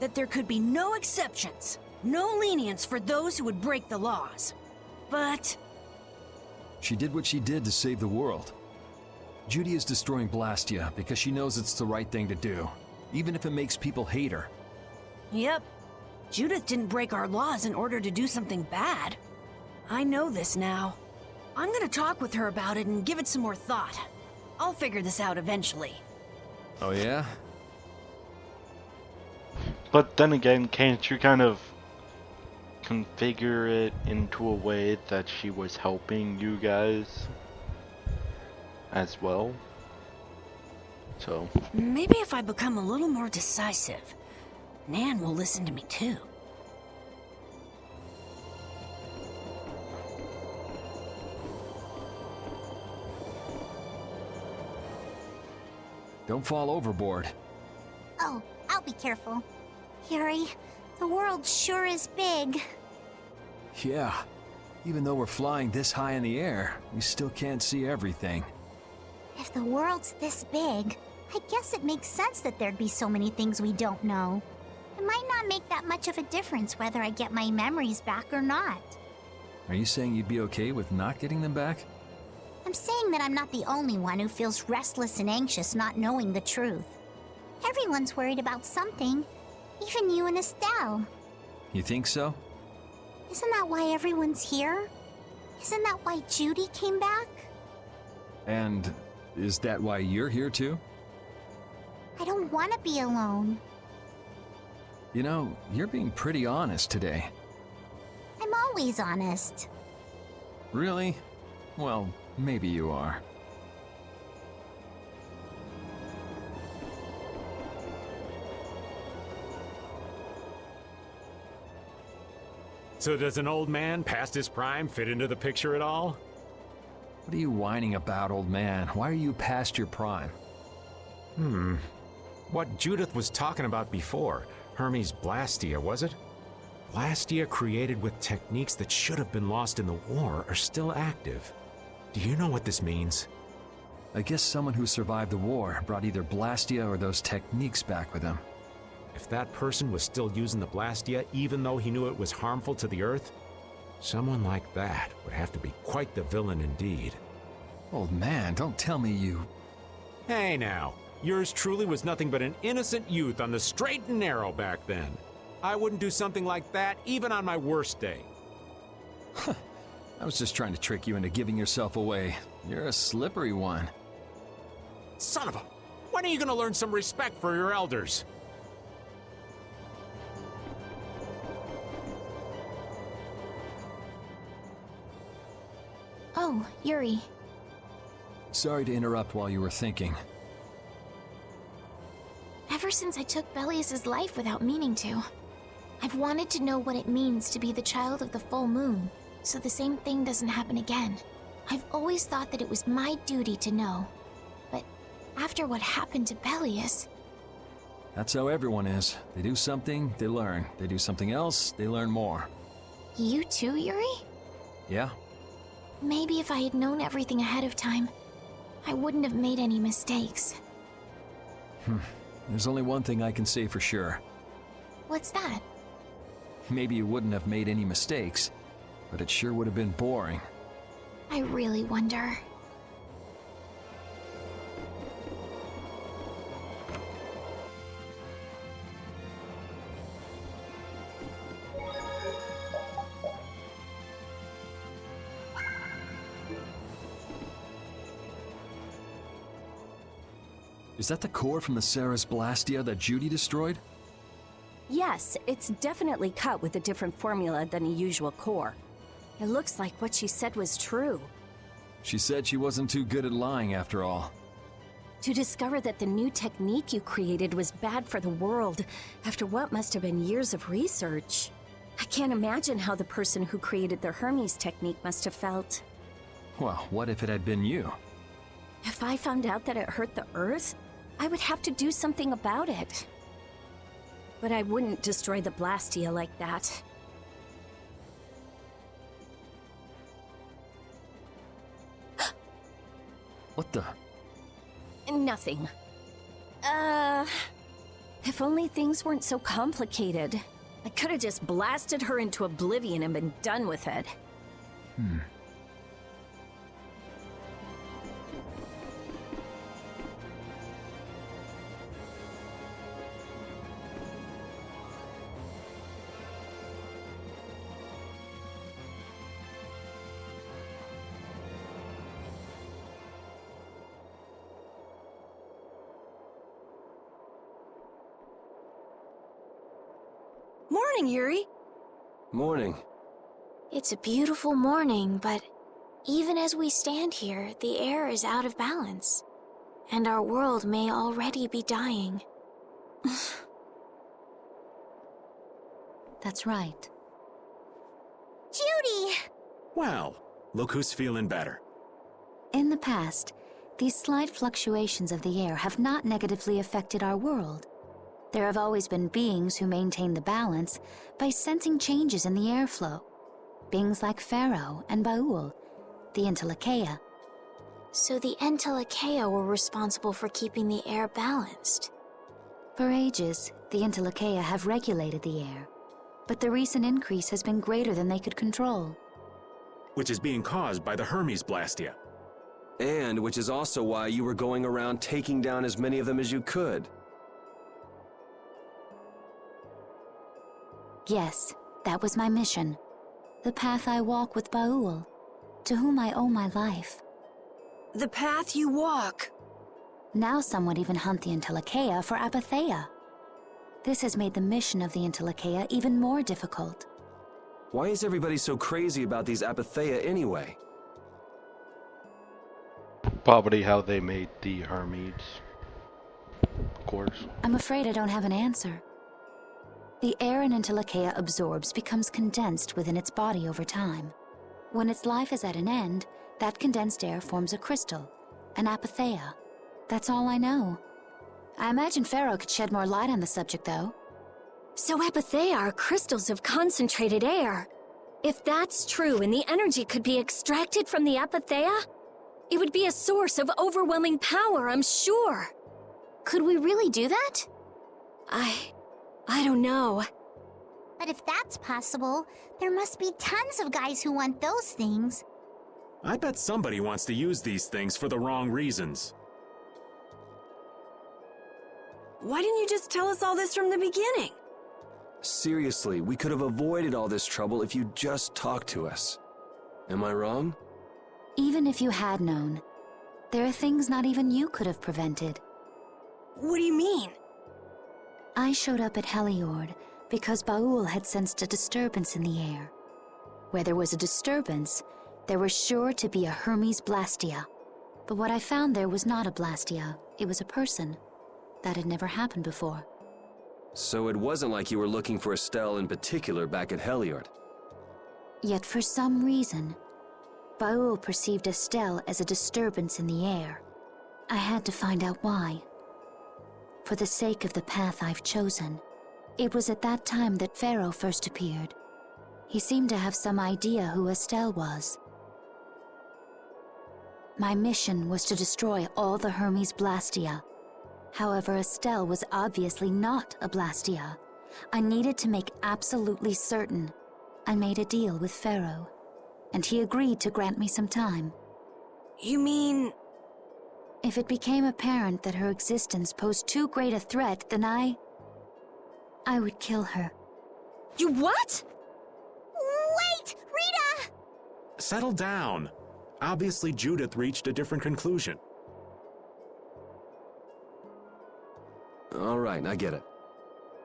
That there could be no exceptions, no lenience for those who would break the laws. But She did what she did to save the world. Judy is destroying Blastia because she knows it's the right thing to do, even if it makes people hate her. yep, Judith didn't break our laws in order to do something bad. I know this now. I'm gonna talk with her about it and give it some more thought. I'll figure this out eventually. Oh yeah? But then again, can't you kind of configure it into a way that she was helping you guys as well? So Maybe if I become a little more decisive, Nan will listen to me too. Don't fall overboard. Oh, I'll be careful. Yuri, the world sure is big. Yeah. Even though we're flying this high in the air, we still can't see everything. If the world's this big, I guess it makes sense that there'd be so many things we don't know. It might not make that much of a difference whether I get my memories back or not. Are you saying you'd be okay with not getting them back? I'm saying that I'm not the only one who feels restless and anxious not knowing the truth. Everyone's worried about something, even you and Estelle. You think so? Isn't that why everyone's here? Isn't that why Judy came back? And is that why you're here too? I don't want to be alone. You know, you're being pretty honest today. I'm always honest. Really? Well, maybe you are. So does an old man past his prime fit into the picture at all? What are you whining about, old man? Why are you past your prime? What Judith was talking about before, Hermes Blastia, was it? Blastia created with techniques that should have been lost in the war are still active. Do you know what this means? I guess someone who survived the war brought either Blastia or those techniques back with him. If that person was still using the Blastia even though he knew it was harmful to the Earth, someone like that would have to be quite the villain indeed. Old man, don't tell me you... Hey now, yours truly was nothing but an innocent youth on the straight and narrow back then. I wouldn't do something like that even on my worst day. I was just trying to trick you into giving yourself away. You're a slippery one. Son of a... When are you gonna learn some respect for your elders? Oh, Yuri. Sorry to interrupt while you were thinking. Ever since I took Belius's life without meaning to, I've wanted to know what it means to be the child of the full moon, so the same thing doesn't happen again. I've always thought that it was my duty to know. But after what happened to Belius... That's how everyone is. They do something, they learn. They do something else, they learn more. You too, Yuri? Yeah? Maybe if I had known everything ahead of time, I wouldn't have made any mistakes. There's only one thing I can say for sure. What's that? Maybe you wouldn't have made any mistakes, but it sure would have been boring. I really wonder. Is that the core from the Ceres Blastia that Judy destroyed? Yes, it's definitely cut with a different formula than a usual core. It looks like what she said was true. She said she wasn't too good at lying after all. To discover that the new technique you created was bad for the world after what must have been years of research. I can't imagine how the person who created the Hermes technique must have felt. Well, what if it had been you? If I found out that it hurt the Earth, I would have to do something about it. But I wouldn't destroy the Blastia like that. What the? Nothing. If only things weren't so complicated. I could have just blasted her into oblivion and been done with it. Morning, Yuri. Morning. It's a beautiful morning, but even as we stand here, the air is out of balance. And our world may already be dying. That's right. Judy! Well, look who's feeling better. In the past, These slight fluctuations of the air have not negatively affected our world. There have always been beings who maintain the balance by sensing changes in the airflow. Beings like Pharaoh and Baul, the Entelekea. So the Entelekea were responsible for keeping the air balanced. For ages, the Entelekea have regulated the air, but the recent increase has been greater than they could control. Which is being caused by the Hermes Blastia. And which is also why you were going around taking down as many of them as you could. Yes, that was my mission. The path I walk with Baul, to whom I owe my life. The path you walk. Now some would even hunt the Entelekea for apatheia. This has made the mission of the Entelekea even more difficult. Why is everybody so crazy about these apatheia anyway? Probably how they made the Hermes. Of course. I'm afraid I don't have an answer. The air an Entelekea absorbs becomes condensed within its body over time. When its life is at an end, that condensed air forms a crystal, an apatheia. That's all I know. I imagine Pharaoh could shed more light on the subject, though. So apatheia are crystals of concentrated air. If that's true and the energy could be extracted from the apatheia, it would be a source of overwhelming power, I'm sure. Could we really do that? I don't know. But if that's possible, there must be tons of guys who want those things. I bet somebody wants to use these things for the wrong reasons. Why didn't you just tell us all this from the beginning? Seriously, we could have avoided all this trouble if you'd just talked to us. Am I wrong? Even if you had known, there are things not even you could have prevented. What do you mean? I showed up at Heliord because Baul had sensed a disturbance in the air. Where there was a disturbance, there was sure to be a Hermes Blastia. But what I found there was not a Blastia, it was a person. That had never happened before. So it wasn't like you were looking for Estelle in particular back at Heliord. Yet for some reason, Baul perceived Estelle as a disturbance in the air. I had to find out why. For the sake of the path I've chosen, it was at that time that Pharaoh first appeared. He seemed to have some idea who Estelle was. My mission was to destroy all the Hermes Blastia. However, Estelle was obviously not a Blastia. I needed to make absolutely certain. I made a deal with Pharaoh, and he agreed to grant me some time. You mean... If it became apparent that her existence posed too great a threat, then I would kill her. You what? Wait! Rita! Settle down. Obviously, Judith reached a different conclusion. All right, I get it.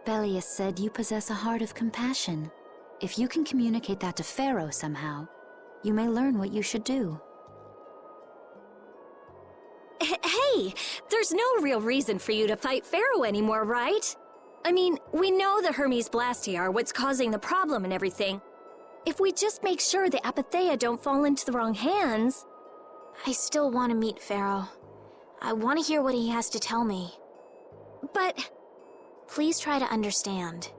Belius said you possess a heart of compassion. If you can communicate that to Pharaoh somehow, you may learn what you should do. Hey, there's no real reason for you to fight Pharaoh anymore, right? I mean, we know the Hermes Blastia are what's causing the problem and everything. If we just make sure the apatheia don't fall into the wrong hands... I still want to meet Pharaoh. I want to hear what he has to tell me. But... Please try to understand.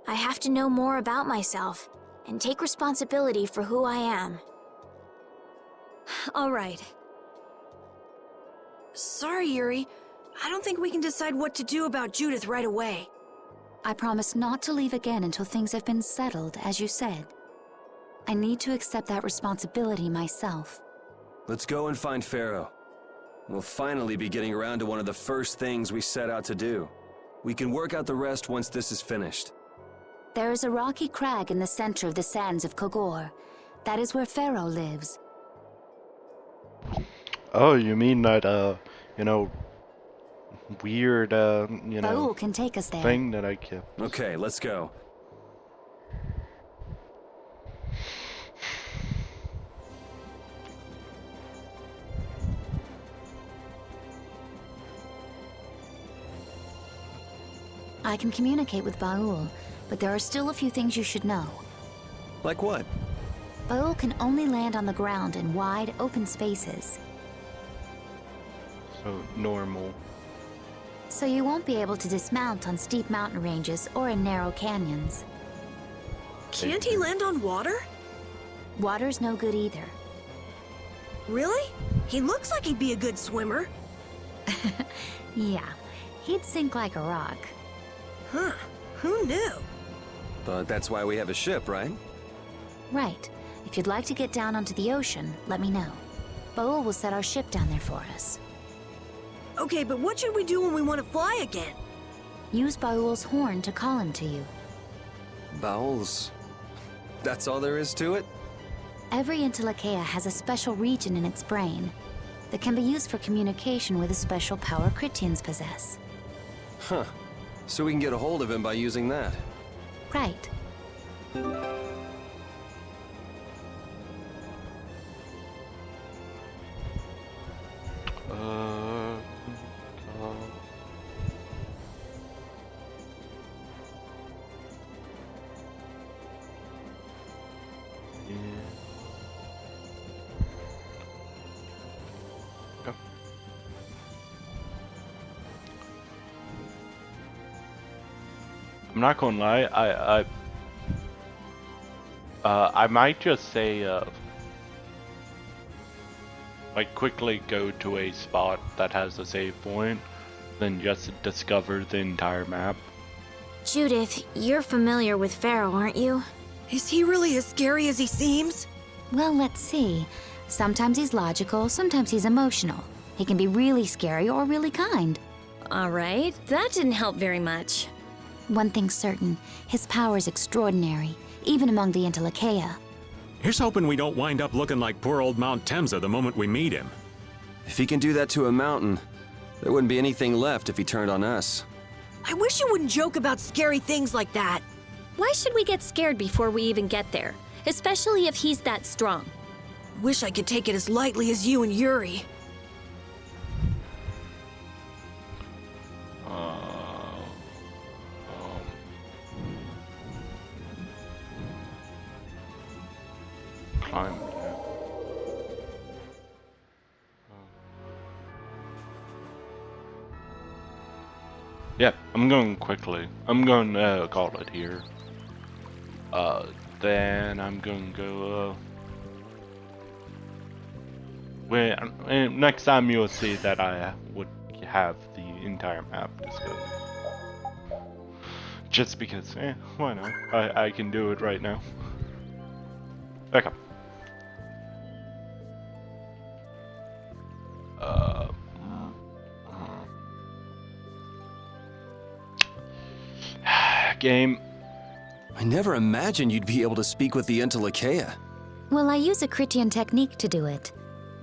I have to know more about myself and take responsibility for who I am. All right. Sorry, Yuri. I don't think we can decide what to do about Judith right away. I promise not to leave again until things have been settled, as you said. I need to accept that responsibility myself. Let's go and find Pharaoh. We'll finally be getting around to one of the first things we set out to do. We can work out the rest once this is finished. There is a rocky crag in the center of the sands of Kogor. That is where Pharaoh lives. Oh, you mean that, weird, Baul can take us there. thing that I kept. Okay, let's go. I can communicate with Baul, but there are still a few things you should know. Like what? Baul can only land on the ground in wide, open spaces. So, normal. So you won't be able to dismount on steep mountain ranges or in narrow canyons. Can't he land on water? Water's no good either. Really? He looks like he'd be a good swimmer. Yeah, he'd sink like a rock. Huh, who knew? But that's why we have a ship, right? Right. If you'd like to get down onto the ocean, let me know. Boa will set our ship down there for us. Okay, but what should we do when we want to fly again? Use Baul's horn to call him to you. Bowels. That's all there is to it? Every Entelekea has a special region in its brain that can be used for communication with a special power Critians possess. Huh. So we can get a hold of him by using that. Right. I'm not gonna lie, I might just say, like quickly go to a spot that has a save point, then just discover the entire map. Judith, you're familiar with Pharaoh, aren't you? Is he really as scary as he seems? Well, let's see. Sometimes he's logical, sometimes he's emotional. He can be really scary or really kind. Alright, that didn't help very much. One thing's certain, his power is extraordinary, even among the Entelekea. Here's hoping we don't wind up looking like poor old Mount Temsa the moment we meet him. If he can do that to a mountain, there wouldn't be anything left if he turned on us. I wish you wouldn't joke about scary things like that. Why should we get scared before we even get there? Especially if he's that strong. Wish I could take it as lightly as you and Yuri. Climb. Yeah, I'm going quickly. I'm going to call it here. Then I'm going to go, next time you'll see that I would have the entire map discovered. Just because, why not? I can do it right now. Okay. Game. I never imagined you'd be able to speak with the Entelekea. Well, I use a Critian technique to do it.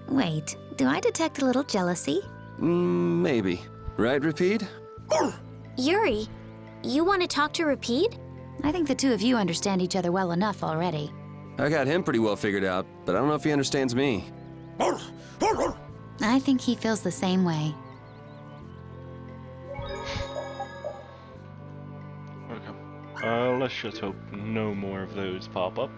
Wait, do I detect a little jealousy? Maybe. Right, Rapide? Yuri, you want to talk to Rapide? I think the two of you understand each other well enough already. I got him pretty well figured out, but I don't know if he understands me. I think he feels the same way. Okay. Let's just hope no more of those pop up.